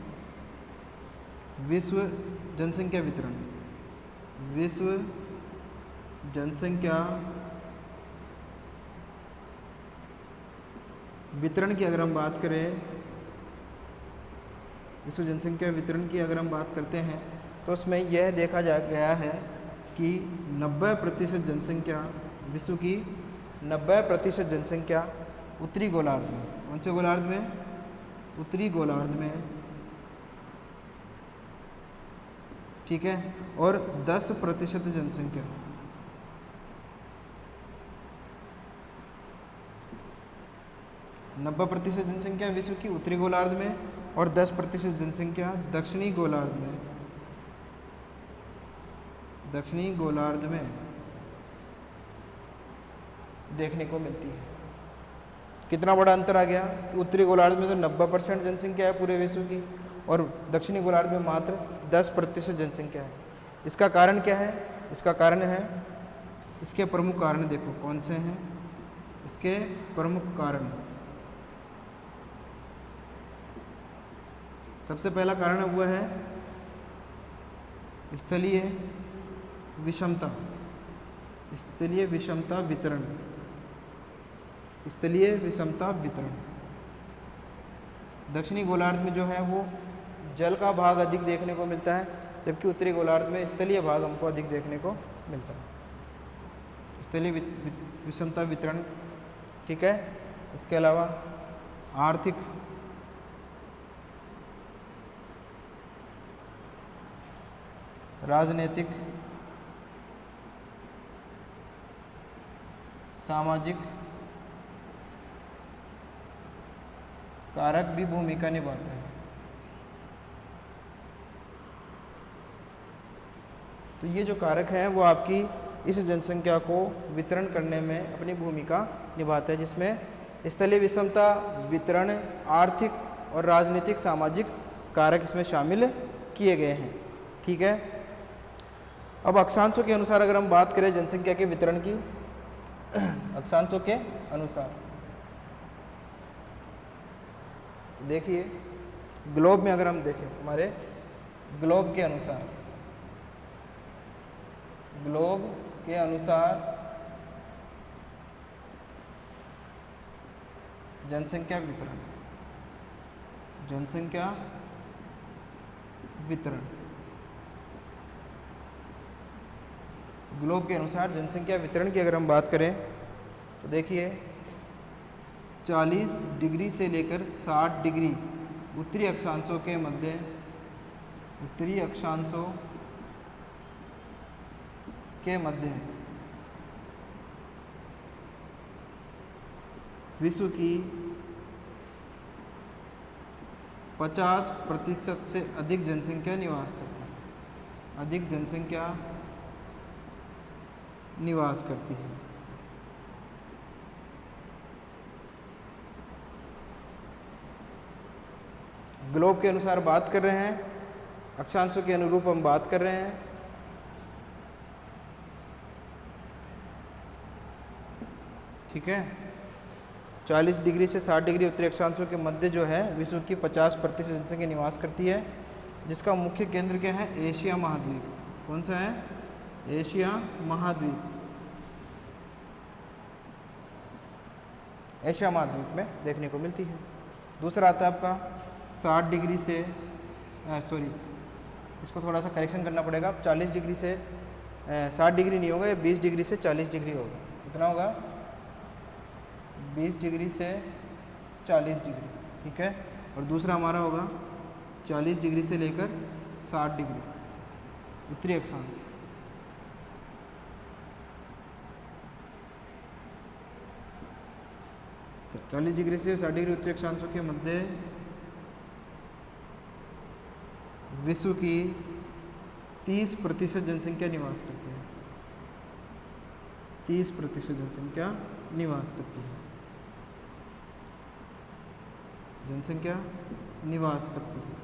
विश्व जनसंख्या वितरण, विश्व जनसंख्या वितरण की अगर हम बात करें, विश्व जनसंख्या वितरण की अगर हम बात करते हैं तो उसमें यह देखा गया है कि 90% जनसंख्या विश्व की 90% जनसंख्या उत्तरी गोलार्ध में, कौन से गोलार्ध में? उत्तरी गोलार्ध में, ठीक है। और 10% जनसंख्या 90% जनसंख्या विश्व की उत्तरी गोलार्ध में और 10% जनसंख्या दक्षिणी गोलार्ध में, दक्षिणी गोलार्ध में देखने को मिलती है। कितना बड़ा अंतर आ गया? उत्तरी गोलार्ध में तो 90% जनसंख्या है पूरे विश्व की और दक्षिणी गोलार्ध में मात्र 10% जनसंख्या है। इसका कारण क्या है? इसका कारण है, इसके प्रमुख कारण देखो कौन से हैं इसके प्रमुख कारण। सबसे पहला कारण वो है स्थलीय विषमता, स्थलीय विषमता वितरण, स्थलीय विषमता वितरण। दक्षिणी गोलार्ध में जो है वो जल का भाग अधिक देखने को मिलता है, जबकि उत्तरी गोलार्ध में स्थलीय भाग हमको अधिक देखने को मिलता है। स्थलीय विषमता वितरण, ठीक है। इसके अलावा आर्थिक, राजनीतिक, सामाजिक कारक भी भूमिका निभाते हैं। तो ये जो कारक हैं वो आपकी इस जनसंख्या को वितरण करने में अपनी भूमिका निभाते हैं, जिसमें स्थलीय विषमता वितरण, आर्थिक और राजनीतिक सामाजिक कारक इसमें शामिल किए गए हैं, ठीक है। अब अक्षांशों के अनुसार अगर हम बात करें जनसंख्या के वितरण की, अक्षांशों के अनुसार देखिए ग्लोब में अगर हम देखें, हमारे ग्लोब के अनुसार, ग्लोब के अनुसार जनसंख्या वितरण, जनसंख्या वितरण ग्लोब के अनुसार जनसंख्या वितरण की अगर हम बात करें तो देखिए 40 डिग्री से लेकर 60 डिग्री उत्तरी अक्षांशों के मध्य, उत्तरी अक्षांशों के मध्य विश्व की 50% से अधिक जनसंख्या निवास करती है, अधिक जनसंख्या निवास करती है। ग्लोब के अनुसार बात कर रहे हैं, अक्षांशों के अनुरूप हम बात कर रहे हैं। ठीक है, 40 डिग्री से 60 डिग्री उत्तरी अक्षांशों के मध्य जो है विश्व की 50% जनसंख्या निवास करती है, जिसका मुख्य केंद्र क्या है? एशिया महाद्वीप। कौन सा है? एशिया महाद्वीप। एशिया महाद्वीप में देखने को मिलती है। दूसरा आता है आपका 60 डिग्री से सॉरी, इसको थोड़ा सा करेक्शन करना पड़ेगा। 40 डिग्री से 60 डिग्री नहीं होगा, ये 20 डिग्री से 40 डिग्री होगा। कितना होगा? 20 डिग्री से 40 डिग्री। ठीक है, और दूसरा हमारा होगा 40 डिग्री से लेकर 60 डिग्री उत्तरी अक्षांश। 40 डिग्री से 60 डिग्री उत्तरी अक्षांशों के मध्य विश्व की 30% जनसंख्या निवास करती है। 30% जनसंख्या निवास करती है, जनसंख्या निवास करती है।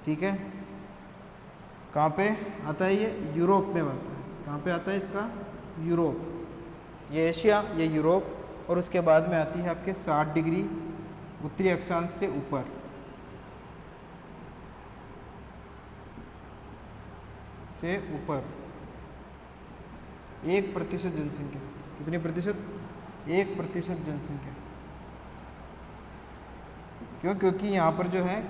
ठीक है, कहाँ पे आता है ये? यूरोप में आता है। कहाँ पे आता है इसका? यूरोप। ये एशिया, ये यूरोप, और उसके बाद में आती है आपके 60 डिग्री उत्तरी अक्षांश से ऊपर। से ऊपर 1% जनसंख्या। कितनी प्रतिशत? 1% जनसंख्या। क्यों? क्योंकि यहाँ पर जो है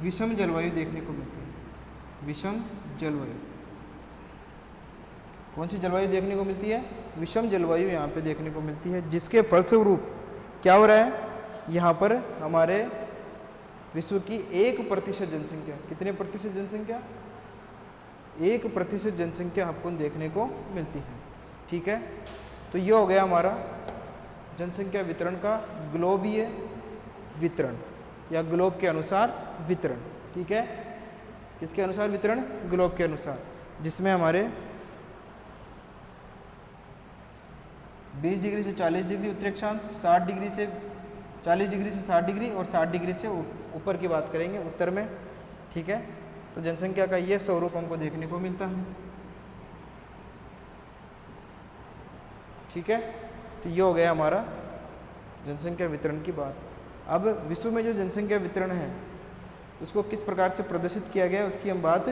विषम जलवायु देखने को मिलती है। विषम जलवायु। कौन सी जलवायु देखने को मिलती है? विषम जलवायु यहाँ पे देखने को मिलती है, जिसके फलस्वरूप क्या हो रहा है? यहाँ पर हमारे विश्व की 1% जनसंख्या, कितने प्रतिशत जनसंख्या? 1% जनसंख्या आपको देखने को मिलती है। ठीक है, तो ये हो गया हमारा जनसंख्या वितरण का ग्लोबीय वितरण या ग्लोब के अनुसार वितरण। ठीक है, किसके अनुसार वितरण? ग्लोब के अनुसार, जिसमें हमारे 20 डिग्री से 40 डिग्री उत्तरी अक्षांश, 60 डिग्री से 40 डिग्री से 60 डिग्री और 60 डिग्री से ऊपर की बात करेंगे उत्तर में। ठीक है, तो जनसंख्या का ये स्वरूप हमको देखने को मिलता है। ठीक है, तो ये हो गया हमारा जनसंख्या वितरण की बात। अब विश्व में जो जनसंख्या वितरण है उसको किस प्रकार से प्रदर्शित किया गया है उसकी हम बात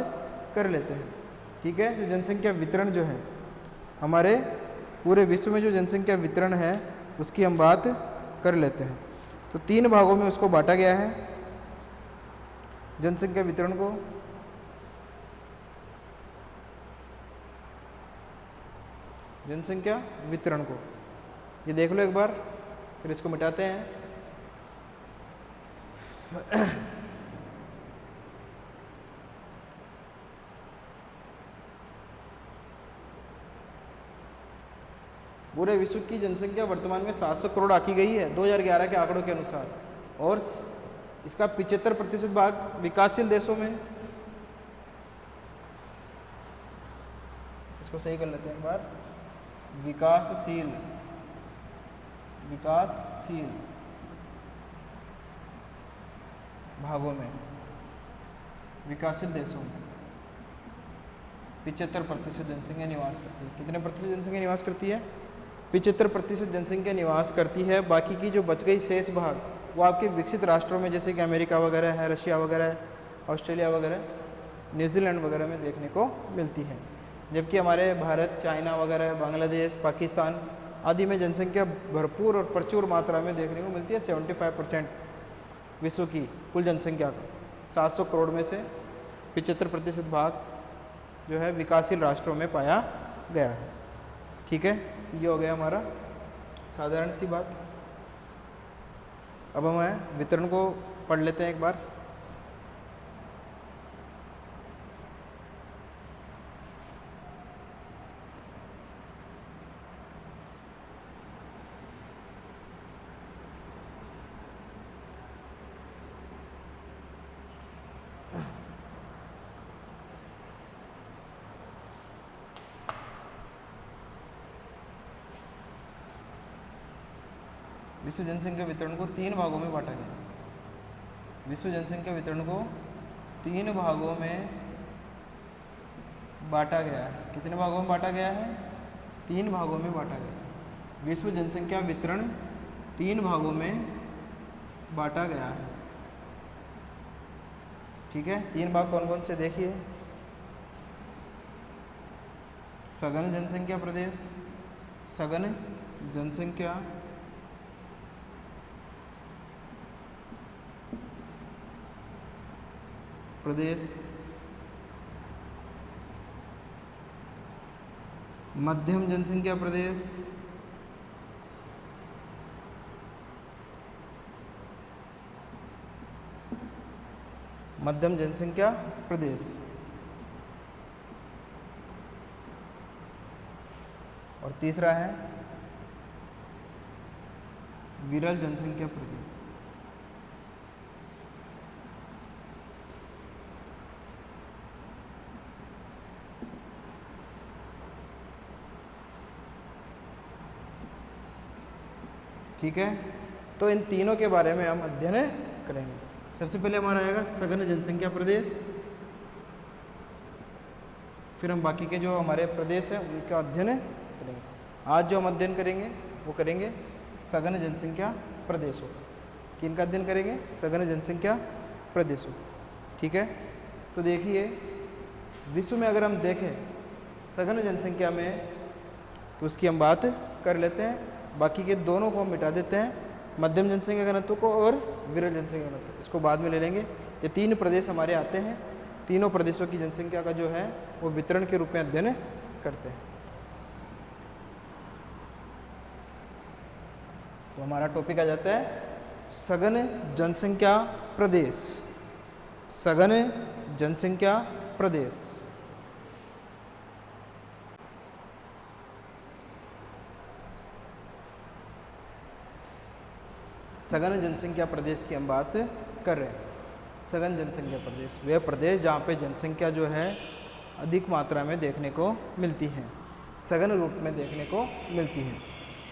कर लेते हैं। ठीक है, जो जनसंख्या वितरण जो है हमारे पूरे विश्व में जो जनसंख्या वितरण है उसकी हम बात कर लेते हैं। तो 3 भागों में उसको बांटा गया है जनसंख्या वितरण को। जनसंख्या वितरण को ये देख लो एक बार, फिर इसको मिटाते हैं। पूरे विश्व की जनसंख्या वर्तमान में 700 करोड़ आंकी गई है 2011 के आंकड़ों के अनुसार, और इसका 75% भाग विकासशील देशों में। इसको सही कर लेते हैं एक बार। विकासशील भागों में, विकासशील देशों में 75% जनसंख्या निवास करती है। कितने प्रतिशत जनसंख्या निवास करती है? 75% जनसंख्या निवास करती है। बाकी की जो बच गई शेष भाग वो आपके विकसित राष्ट्रों में, जैसे कि अमेरिका वगैरह है, रशिया वगैरह है, ऑस्ट्रेलिया वगैरह, न्यूजीलैंड वगैरह में देखने को मिलती है। जबकि हमारे भारत, चाइना वगैरह, बांग्लादेश, पाकिस्तान आदि में जनसंख्या भरपूर और प्रचुर मात्रा में देखने को मिलती है। 75% विश्व की कुल जनसंख्या का 700 करोड़ में से 75% भाग जो है विकासशील राष्ट्रों में पाया गया है। ठीक है, ये हो गया हमारा साधारण सी बात। अब हम वितरण को पढ़ लेते हैं एक बार। विश्व जनसंख्या वितरण को 3 भागों में बांटा गया। विश्व जनसंख्या वितरण को 3 भागों में बांटा गया है। कितने भागों में बांटा गया है? 3 भागों में बांटा गया है। विश्व जनसंख्या वितरण 3 भागों में बांटा गया है। ठीक है, 3 भाग कौन कौन से देखिए। सघन जनसंख्या प्रदेश, सघन जनसंख्या प्रदेश, मध्यम जनसंख्या प्रदेश, मध्यम जनसंख्या प्रदेश, और तीसरा है विरल जनसंख्या प्रदेश। ठीक है, तो इन तीनों के बारे में हम अध्ययन करेंगे। सबसे पहले हमारा आएगा सघन जनसंख्या प्रदेश, फिर हम बाकी के जो हमारे प्रदेश हैं उनका अध्ययन करेंगे। आज जो हम अध्ययन करेंगे वो करेंगे सघन जनसंख्या प्रदेशों। किनका अध्ययन करेंगे? सघन जनसंख्या प्रदेशों। ठीक है, तो देखिए विश्व में अगर हम देखें सघन जनसंख्या में तो उसकी हम बात कर लेते हैं, बाकी के दोनों को हम मिटा देते हैं, मध्यम जनसंख्या घनत्व को और विरल जनसंख्या घनत्व, इसको बाद में ले लेंगे। ये 3 प्रदेश हमारे आते हैं, तीनों प्रदेशों की जनसंख्या का जो है वो वितरण के रूप में अध्ययन करते हैं। तो हमारा टॉपिक आ जाता है सघन जनसंख्या प्रदेश। सघन जनसंख्या प्रदेश। सघन जनसंख्या प्रदेश की हम बात कर रहे हैं। सघन जनसंख्या प्रदेश वह प्रदेश जहाँ पे जनसंख्या जो है अधिक मात्रा में देखने को मिलती है, सघन रूप में देखने को मिलती है।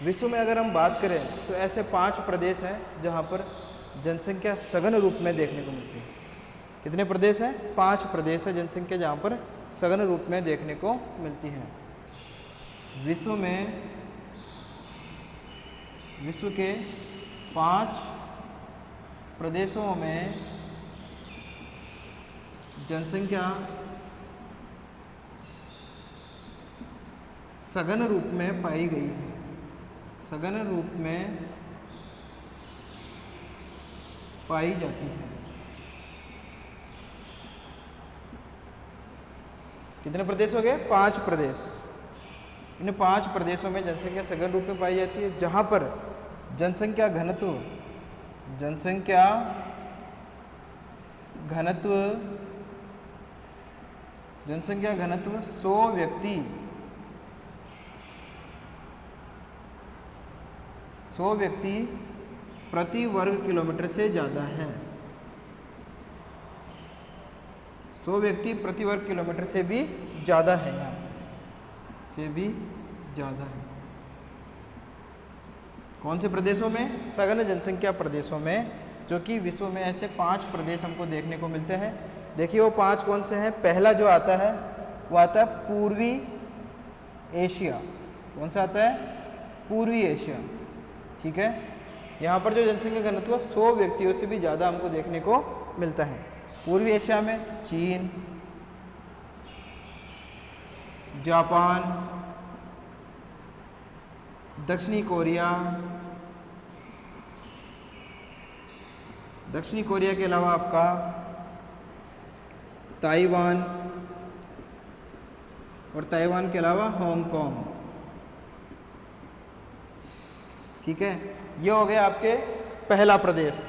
विश्व में अगर हम बात करें तो ऐसे 5 प्रदेश हैं जहाँ पर जनसंख्या सघन रूप में देखने को मिलती है। कितने प्रदेश हैं? 5 प्रदेश है जनसंख्या जहाँ पर सघन रूप में देखने को मिलती है। विश्व के 5 प्रदेशों में जनसंख्या सघन रूप में पाई गई है। सघन रूप में पाई जाती है। कितने प्रदेश हो गए? 5 प्रदेश। इन 5 प्रदेशों में जनसंख्या सघन रूप में पाई जाती है, जहां पर जनसंख्या घनत्व 100 व्यक्ति प्रति वर्ग किलोमीटर से ज़्यादा है। 100 व्यक्ति प्रति वर्ग किलोमीटर से भी ज़्यादा है, यहाँ से भी ज़्यादा है। कौन से प्रदेशों में? सघन जनसंख्या प्रदेशों में, जो कि विश्व में ऐसे 5 प्रदेश हमको देखने को मिलते हैं। देखिए वो 5 कौन से हैं? पहला जो आता है वो आता है पूर्वी एशिया। कौन सा आता है? पूर्वी एशिया। ठीक है, यहाँ पर जो जनसंख्या घनत्व 100 व्यक्तियों से भी ज़्यादा हमको देखने को मिलता है। पूर्वी एशिया में चीन, जापान, दक्षिणी कोरिया के अलावा आपका ताइवान और ताइवान के अलावा हांगकांग। ठीक है, ये हो गया आपके पहला प्रदेश।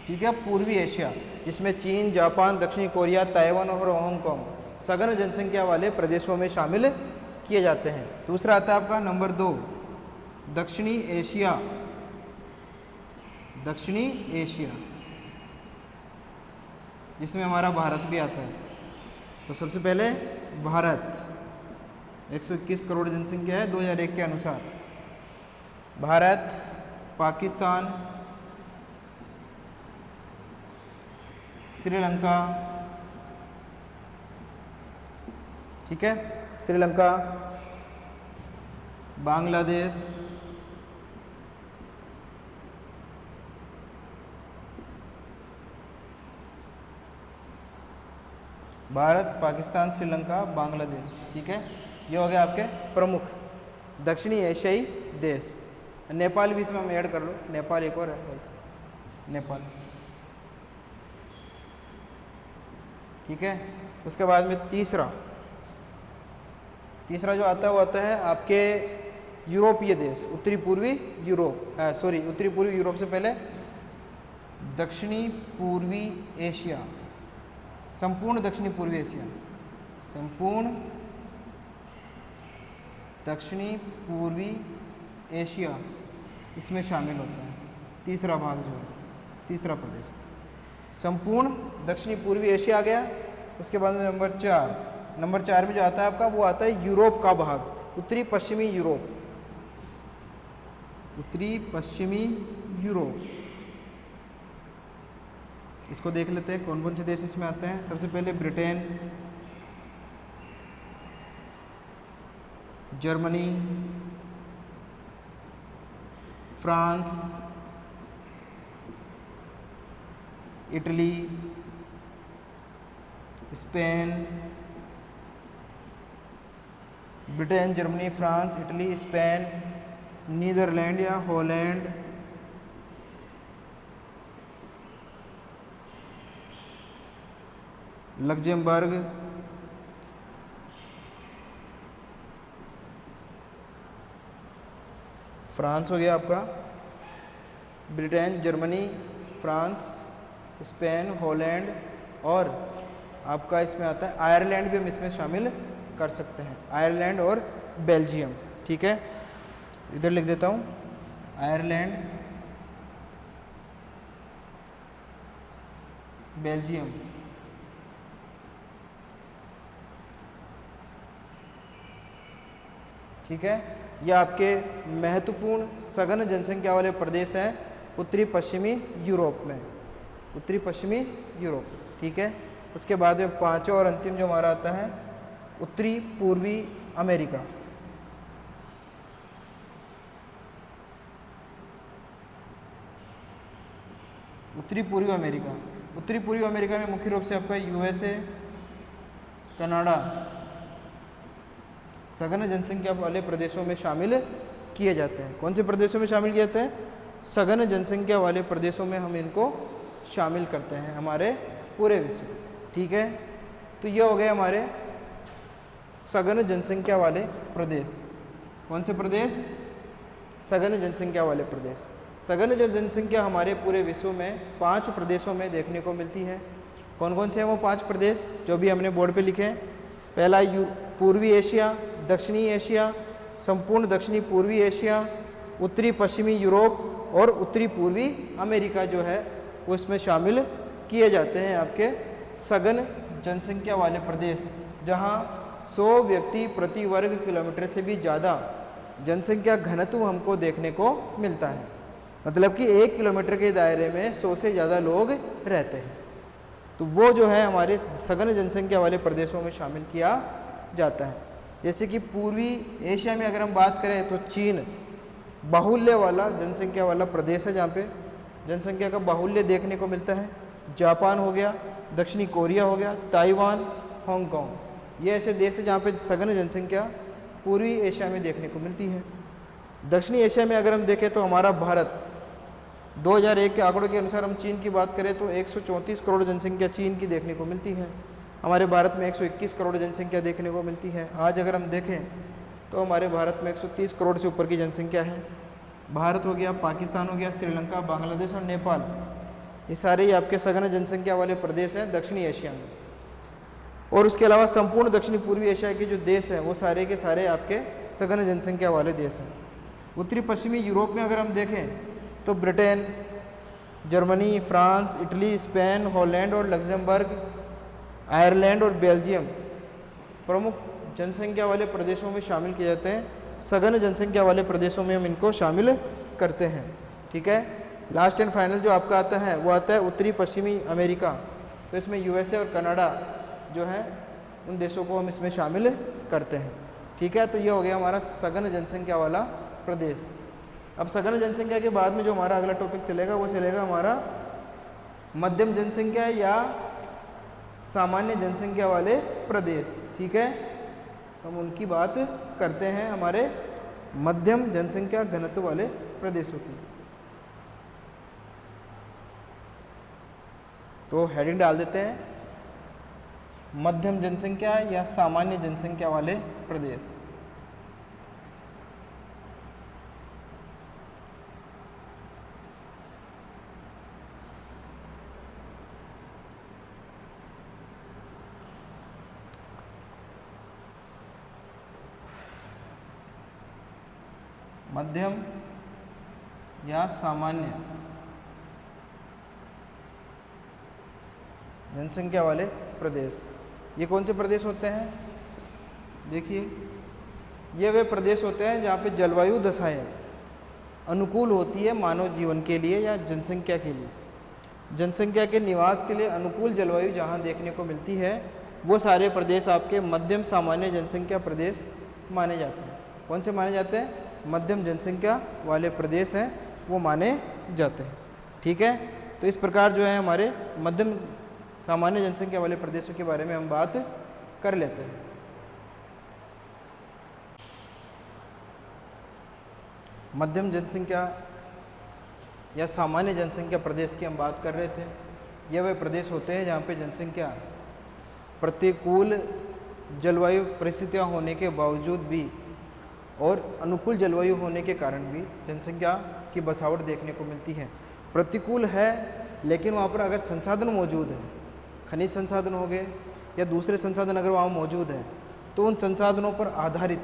ठीक है, पूर्वी एशिया, जिसमें चीन, जापान, दक्षिणी कोरिया, ताइवान और हांगकांग सघन जनसंख्या वाले प्रदेशों में शामिल किए जाते हैं। दूसरा आता है आपका नंबर 2 दक्षिणी एशिया। दक्षिणी एशिया, जिसमें हमारा भारत भी आता है। तो सबसे पहले भारत, 121 करोड़ जनसंख्या है 2001 के अनुसार। भारत, पाकिस्तान, श्रीलंका, ठीक है, श्रीलंका, बांग्लादेश, भारत, पाकिस्तान, श्रीलंका, बांग्लादेश। ठीक है, ये हो गया आपके प्रमुख दक्षिणी एशियाई देश। नेपाल भी इसमें हम ऐड कर लो, नेपाल एक और है भाई, नेपाल। ठीक है, उसके बाद में तीसरा जो आता है वो आता है आपके यूरोपीय देश, उत्तरी पूर्वी यूरोप, उत्तरी पूर्वी यूरोप से पहले दक्षिणी पूर्वी एशिया, संपूर्ण दक्षिणी पूर्वी एशिया, संपूर्ण दक्षिणी पूर्वी एशिया इसमें शामिल होता है। तीसरा भाग जो है, तीसरा प्रदेश संपूर्ण दक्षिणी पूर्वी एशिया आ गया। उसके बाद में नंबर 4 में जो आता है आपका वो आता है यूरोप का भाग, उत्तरी पश्चिमी यूरोप, उत्तरी पश्चिमी यूरोप। इसको देख लेते हैं कौन कौन से देश इसमें आते हैं। सबसे पहले Britain, Germany, France, Italy, Spain, Britain, Germany, France, Italy, Spain, Netherland या हॉलैंड, लग्जमबर्ग, फ्रांस हो गया आपका, Britain, Germany, France, Spain, Holland, और आपका इसमें आता है आयरलैंड भी हम इसमें शामिल कर सकते हैं, आयरलैंड और बेल्जियम। ठीक है, इधर लिख देता हूँ आयरलैंड, बेल्जियम। ठीक है, ये आपके महत्वपूर्ण सघन जनसंख्या वाले प्रदेश हैं उत्तरी पश्चिमी यूरोप में, उत्तरी पश्चिमी यूरोप। ठीक है, उसके बाद में पांचवा और अंतिम जो हमारा आता है उत्तरी पूर्वी अमेरिका। उत्तरी पूर्वी अमेरिका, उत्तरी पूर्वी अमेरिका में मुख्य रूप से आपका यूएसए, कनाडा सघन जनसंख्या वाले प्रदेशों में शामिल किए जाते हैं। कौन से प्रदेशों में शामिल किए जाते हैं? सघन जनसंख्या वाले प्रदेशों में हम इनको शामिल करते हैं हमारे पूरे विश्व। ठीक है, तो ये हो गए हमारे सघन जनसंख्या वाले प्रदेश। कौन से प्रदेश? सघन जनसंख्या वाले प्रदेश। सघन जो जनसंख्या हमारे पूरे विश्व में 5 प्रदेशों में देखने को मिलती है। कौन कौन से हैं वो 5 प्रदेश जो भी हमने बोर्ड पे लिखे हैं? पहला पूर्वी एशिया, दक्षिणी एशिया, संपूर्ण दक्षिणी पूर्वी एशिया, उत्तरी पश्चिमी यूरोप और उत्तरी पूर्वी अमेरिका जो है वो इसमें शामिल किए जाते हैं आपके सघन जनसंख्या वाले प्रदेश, जहां 100 व्यक्ति प्रति वर्ग किलोमीटर से भी ज़्यादा जनसंख्या घनत्व हमको देखने को मिलता है। मतलब कि 1 किलोमीटर के दायरे में 100 से ज़्यादा लोग रहते हैं। तो वो जो है हमारे सघन जनसंख्या वाले प्रदेशों में शामिल किया जाता है। जैसे कि पूर्वी एशिया में अगर हम बात करें तो चीन बाहुल्य वाला जनसंख्या वाला प्रदेश है, जहाँ पे जनसंख्या का बाहुल्य देखने को मिलता है। जापान हो गया, दक्षिणी कोरिया हो गया, ताइवान, हांगकांग, ये ऐसे देश हैं जहाँ पे सघन जनसंख्या पूर्वी एशिया में देखने को मिलती है। दक्षिणी एशिया में अगर हम देखें तो हमारा भारत 2001 के आंकड़ों के अनुसार हम चीन की बात करें तो 134 करोड़ जनसंख्या चीन की देखने को मिलती है। हमारे भारत में 121 करोड़ जनसंख्या देखने को मिलती है। आज अगर हम देखें तो हमारे भारत में 130 करोड़ से ऊपर की जनसंख्या है। भारत हो गया, पाकिस्तान हो गया, श्रीलंका, बांग्लादेश और नेपाल, ये सारे ही आपके सघन जनसंख्या वाले प्रदेश हैं दक्षिणी एशिया में। और उसके अलावा संपूर्ण दक्षिणी पूर्वी एशिया के जो देश हैं वो सारे के सारे आपके सघन जनसंख्या वाले देश हैं। उत्तरी पश्चिमी यूरोप में अगर हम देखें तो Britain, Germany, France, Italy, Spain, Holland और लग्जमबर्ग, आयरलैंड और बेल्जियम प्रमुख जनसंख्या वाले प्रदेशों में शामिल किए जाते हैं। सघन जनसंख्या वाले प्रदेशों में हम इनको शामिल करते हैं। ठीक है, लास्ट एंड फाइनल जो आपका आता है वो आता है उत्तरी पश्चिमी अमेरिका। तो इसमें यूएसए और कनाडा जो है उन देशों को हम इसमें शामिल करते हैं। ठीक है, तो ये हो गया हमारा सघन जनसंख्या वाला प्रदेश। अब सघन जनसंख्या के बाद में जो हमारा अगला टॉपिक चलेगा वो चलेगा हमारा मध्यम जनसंख्या या सामान्य जनसंख्या वाले प्रदेश। ठीक है, हम उनकी बात करते हैं, हमारे मध्यम जनसंख्या घनत्व वाले प्रदेशों की। तो हेडिंग डाल देते हैं, मध्यम जनसंख्या या सामान्य जनसंख्या वाले प्रदेश। मध्यम या सामान्य जनसंख्या वाले प्रदेश, ये कौन से प्रदेश होते हैं? देखिए, ये वे प्रदेश होते हैं जहाँ पे जलवायु दशाएं अनुकूल होती है मानव जीवन के लिए या जनसंख्या के लिए। जनसंख्या के निवास के लिए अनुकूल जलवायु जहाँ देखने को मिलती है वो सारे प्रदेश आपके मध्यम सामान्य जनसंख्या प्रदेश माने जाते हैं। कौन से माने जाते हैं? मध्यम जनसंख्या वाले प्रदेश हैं वो माने जाते हैं। ठीक है, तो इस प्रकार जो है हमारे मध्यम सामान्य जनसंख्या वाले प्रदेशों के बारे में हम बात कर लेते हैं। मध्यम जनसंख्या या सामान्य जनसंख्या प्रदेश की हम बात कर रहे थे। ये वे प्रदेश होते हैं जहाँ पे जनसंख्या प्रतिकूल जलवायु परिस्थितियाँ होने के बावजूद भी और अनुकूल जलवायु होने के कारण भी जनसंख्या की बसावट देखने को मिलती है। प्रतिकूल है लेकिन वहाँ पर अगर संसाधन मौजूद है, खनिज संसाधन हो गए या दूसरे संसाधन अगर वहाँ मौजूद हैं, तो उन संसाधनों पर आधारित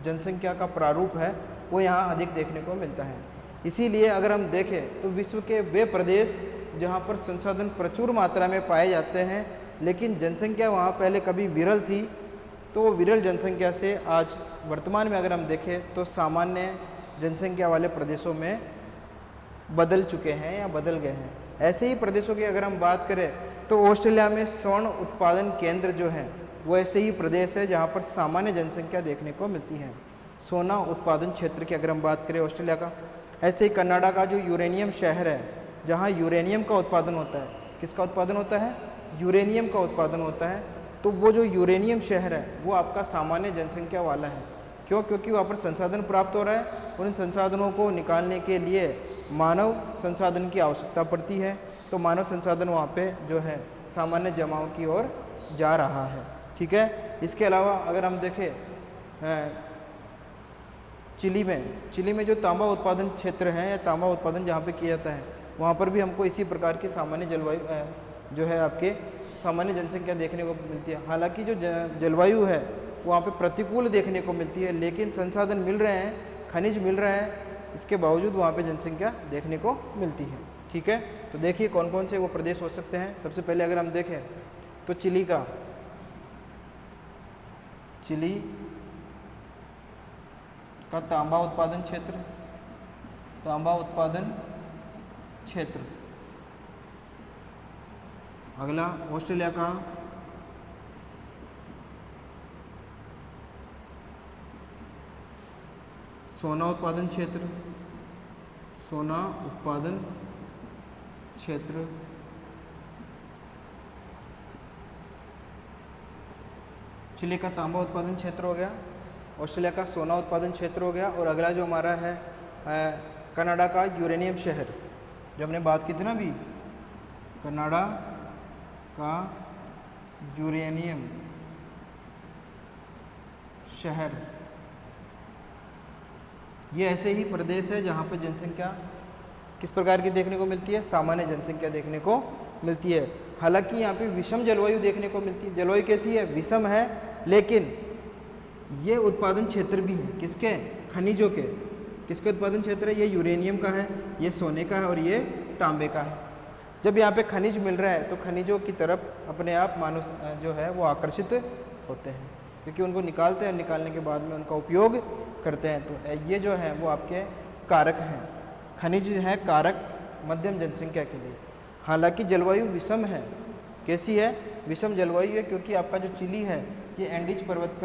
जनसंख्या का प्रारूप है वो यहाँ अधिक देखने को मिलता है। इसीलिए अगर हम देखें तो विश्व के वे प्रदेश जहाँ पर संसाधन प्रचुर मात्रा में पाए जाते हैं लेकिन जनसंख्या वहाँ पहले कभी विरल थी, तो वो विरल जनसंख्या से आज वर्तमान में अगर हम देखें तो सामान्य जनसंख्या वाले प्रदेशों में बदल चुके हैं या बदल गए हैं। ऐसे ही प्रदेशों की अगर हम बात करें तो ऑस्ट्रेलिया में स्वर्ण उत्पादन केंद्र जो है वो ऐसे ही प्रदेश है जहाँ पर सामान्य जनसंख्या देखने को मिलती है। सोना उत्पादन क्षेत्र की अगर हम बात करें ऑस्ट्रेलिया का, ऐसे ही कनाडा का जो यूरेनियम शहर है जहाँ यूरेनियम का उत्पादन होता है। किसका उत्पादन होता है? यूरेनियम का उत्पादन होता है। तो वो जो यूरेनियम शहर है वो आपका सामान्य जनसंख्या वाला है। क्यों? क्योंकि वहाँ पर संसाधन प्राप्त हो रहा है और इन संसाधनों को निकालने के लिए मानव संसाधन की आवश्यकता पड़ती है। तो मानव संसाधन वहाँ पे जो है सामान्य जमाव की ओर जा रहा है। ठीक है, इसके अलावा अगर हम देखें चिली में जो तांबा उत्पादन क्षेत्र है या तांबा उत्पादन जहाँ पे किया जाता है वहाँ पर भी हमको इसी प्रकार की सामान्य जलवायु जो है आपके सामान्य जनसंख्या देखने को मिलती है। हालांकि जो जलवायु है वहाँ पे प्रतिकूल देखने को मिलती है लेकिन संसाधन मिल रहे हैं, खनिज मिल रहे हैं, इसके बावजूद वहाँ पे जनसंख्या देखने को मिलती है। ठीक है, तो देखिए कौन कौन से वो प्रदेश हो सकते हैं। सबसे पहले अगर हम देखें तो चिली का तांबा उत्पादन क्षेत्र। अगला ऑस्ट्रेलिया का सोना उत्पादन क्षेत्र। चिली का तांबा उत्पादन क्षेत्र हो गया, ऑस्ट्रेलिया का सोना उत्पादन क्षेत्र हो गया। और अगला जो हमारा है कनाडा का यूरेनियम शहर, जो हमने बात की थी ना अभी, कनाडा का यूरेनियम शहर, ये ऐसे ही प्रदेश है जहाँ पर जनसंख्या किस प्रकार की देखने को मिलती है, सामान्य जनसंख्या देखने को मिलती है। हालांकि यहाँ पे विषम जलवायु देखने को मिलती है। जलवायु कैसी है, विषम है, लेकिन ये उत्पादन क्षेत्र भी है किसके, खनिजों के। किसके उत्पादन क्षेत्र है, ये यूरेनियम का है, ये सोने का है और ये तांबे का है। जब यहाँ पे खनिज मिल रहा है तो खनिजों की तरफ अपने आप मानव जो है वो आकर्षित होते हैं, क्योंकि उनको निकालते हैं, निकालने के बाद में उनका उपयोग करते हैं। तो ये जो है वो आपके कारक हैं, खनिज है कारक मध्यम जनसंख्या के लिए। हालांकि जलवायु विषम है, कैसी है, विषम जलवायु है, क्योंकि आपका जो चिली है ये एंडीज पर्वत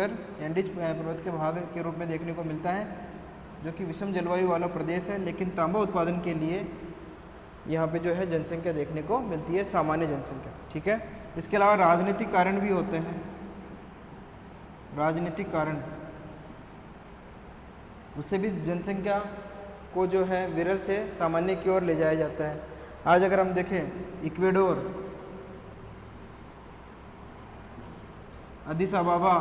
के भाग के रूप में देखने को मिलता है, जो कि विषम जलवायु वाला प्रदेश है। लेकिन तांबा उत्पादन के लिए यहाँ पे जो है जनसंख्या देखने को मिलती है, सामान्य जनसंख्या, ठीक है। इसके अलावा राजनीतिक कारण भी होते हैं, राजनीतिक कारण, उससे भी जनसंख्या को जो है विरल से सामान्य की ओर ले जाया जाता है। आज अगर हम देखें इक्वेडोर, अदिस अबाबा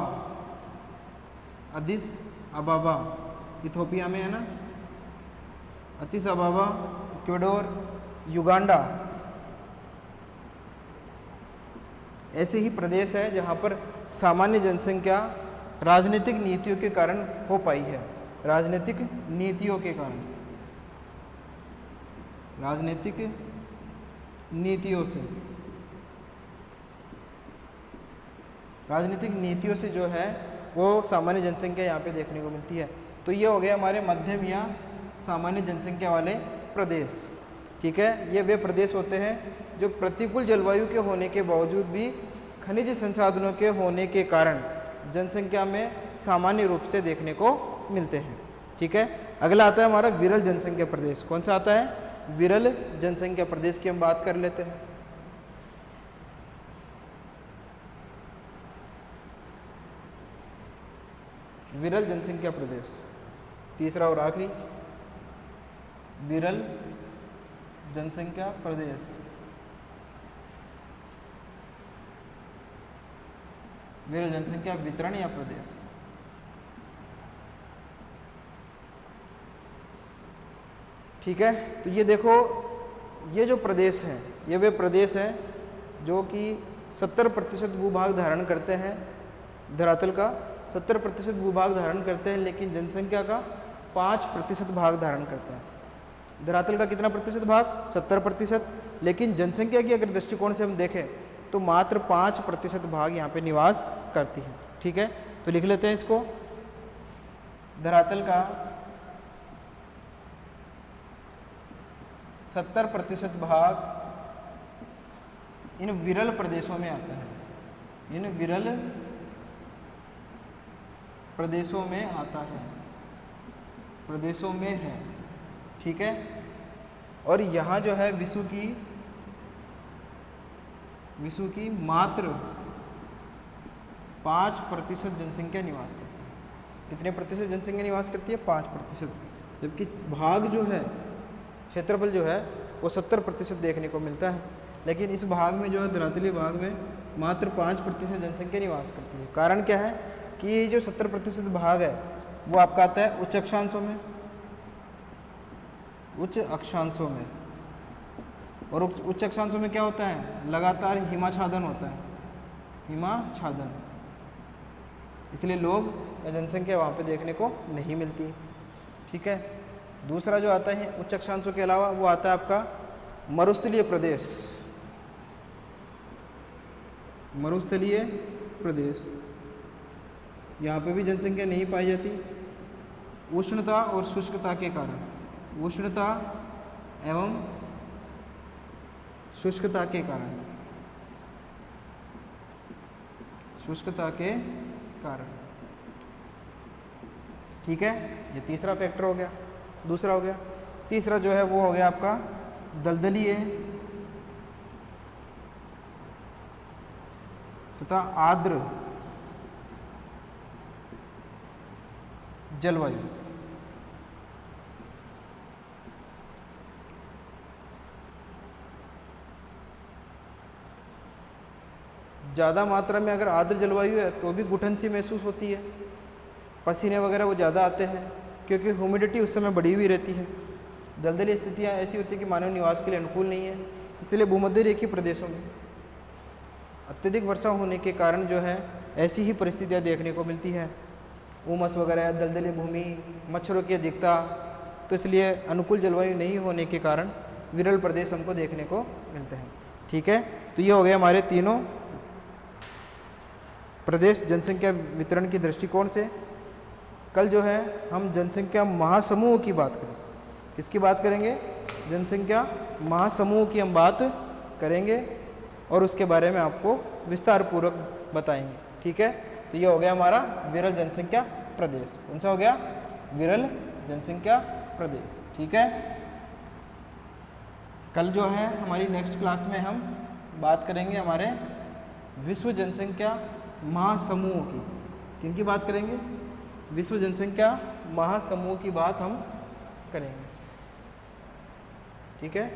इथोपिया में है ना, अदिस अबाबा, इक्वेडोर, युगांडा, ऐसे ही प्रदेश है जहाँ पर सामान्य जनसंख्या राजनीतिक नीतियों के कारण हो पाई है। राजनीतिक नीतियों के कारण, राजनीतिक नीतियों से, राजनीतिक नीतियों से जो है वो सामान्य जनसंख्या यहाँ पे देखने को मिलती है। तो ये हो गया हमारे मध्यम या सामान्य जनसंख्या वाले प्रदेश, ठीक है। ये वे प्रदेश होते हैं जो प्रतिकूल जलवायु के होने के बावजूद भी खनिज संसाधनों के होने के कारण जनसंख्या में सामान्य रूप से देखने को मिलते हैं, ठीक है। अगला आता है हमारा विरल जनसंख्या प्रदेश। कौन सा आता है, विरल जनसंख्या प्रदेश की हम बात कर लेते हैं। विरल जनसंख्या प्रदेश, तीसरा और आखिरी, विरल जनसंख्या प्रदेश। विरल जनसंख्या वितरण या प्रदेश, ठीक है। तो ये देखो, ये जो प्रदेश हैं ये वे प्रदेश हैं जो कि 70% भूभाग धारण करते हैं, धरातल का 70% भूभाग धारण करते हैं, लेकिन जनसंख्या का 5% भाग धारण करते हैं। धरातल का कितना प्रतिशत भाग, 70%, लेकिन जनसंख्या की अगर दृष्टिकोण से हम देखें तो मात्र 5% भाग यहाँ पे निवास करती है, ठीक है। तो लिख लेते हैं इसको, धरातल का 70% भाग इन विरल प्रदेशों में आता है, इन विरल प्रदेशों में आता है, प्रदेशों में है, ठीक है। और यहाँ जो है विश्व की मात्र 5% जनसंख्या निवास करती है। कितने प्रतिशत जनसंख्या निवास करती है, 5%, जबकि भाग जो है, क्षेत्रफल जो है वो 70% देखने को मिलता है। लेकिन इस भाग में जो है, धरातलीय भाग में मात्र 5% जनसंख्या निवास करती है। कारण क्या है कि ये जो 70% भाग है वो आपका आता है उच्च अक्षांशों में, उच्च अक्षांशों में। और उच्च अक्षांशों में क्या होता है, लगातार हिमाच्छादन होता है, हिमाच्छादन, इसलिए लोग या जनसंख्या वहाँ पे देखने को नहीं मिलती, ठीक है। दूसरा जो आता है उच्च अक्षांशों के अलावा वो आता है आपका मरुस्थलीय प्रदेश, मरुस्थलीय प्रदेश। यहाँ पे भी जनसंख्या नहीं पाई जाती, उष्णता और शुष्कता के कारण, उष्णता एवं शुष्कता के कारण, शुष्कता के कारण, ठीक है। ये तीसरा फैक्टर हो गया, दूसरा हो गया। तीसरा जो है वो हो गया आपका दलदलीय तथा आर्द्र जलवायु। ज़्यादा मात्रा में अगर आर्द्र जलवायु है तो भी घुटन सी महसूस होती है, पसीने वगैरह वो ज़्यादा आते हैं क्योंकि ह्यूमिडिटी उस समय बढ़ी हुई रहती है। दलदली स्थितियाँ ऐसी होती है कि मानव निवास के लिए अनुकूल नहीं है, इसलिए भूमध्य रेखीय प्रदेशों में अत्यधिक वर्षा होने के कारण जो है ऐसी ही परिस्थितियाँ देखने को मिलती है, उमस वगैरह, दलदली भूमि, मच्छरों की अधिकता। तो इसलिए अनुकूल जलवायु नहीं होने के कारण विरल प्रदेश हमको देखने को मिलते हैं। ठीक है, तो ये हो गए हमारे तीनों प्रदेश जनसंख्या वितरण की दृष्टिकोण से। कल जो है हम जनसंख्या महासमूह की बात करेंगे। किसकी बात करेंगे? जनसंख्या महासमूह की हम बात करेंगे और उसके बारे में आपको विस्तार पूर्वक बताएंगे। ठीक है, तो ये हो गया हमारा विरल जनसंख्या प्रदेश। कौन सा हो गया? विरल जनसंख्या प्रदेश। ठीक है, कल जो है हमारी नेक्स्ट क्लास में हम बात करेंगे हमारे विश्व जनसंख्या महासमूह की। किनकी बात करेंगे? विश्व जनसंख्या महासमूह की बात हम करेंगे। ठीक है।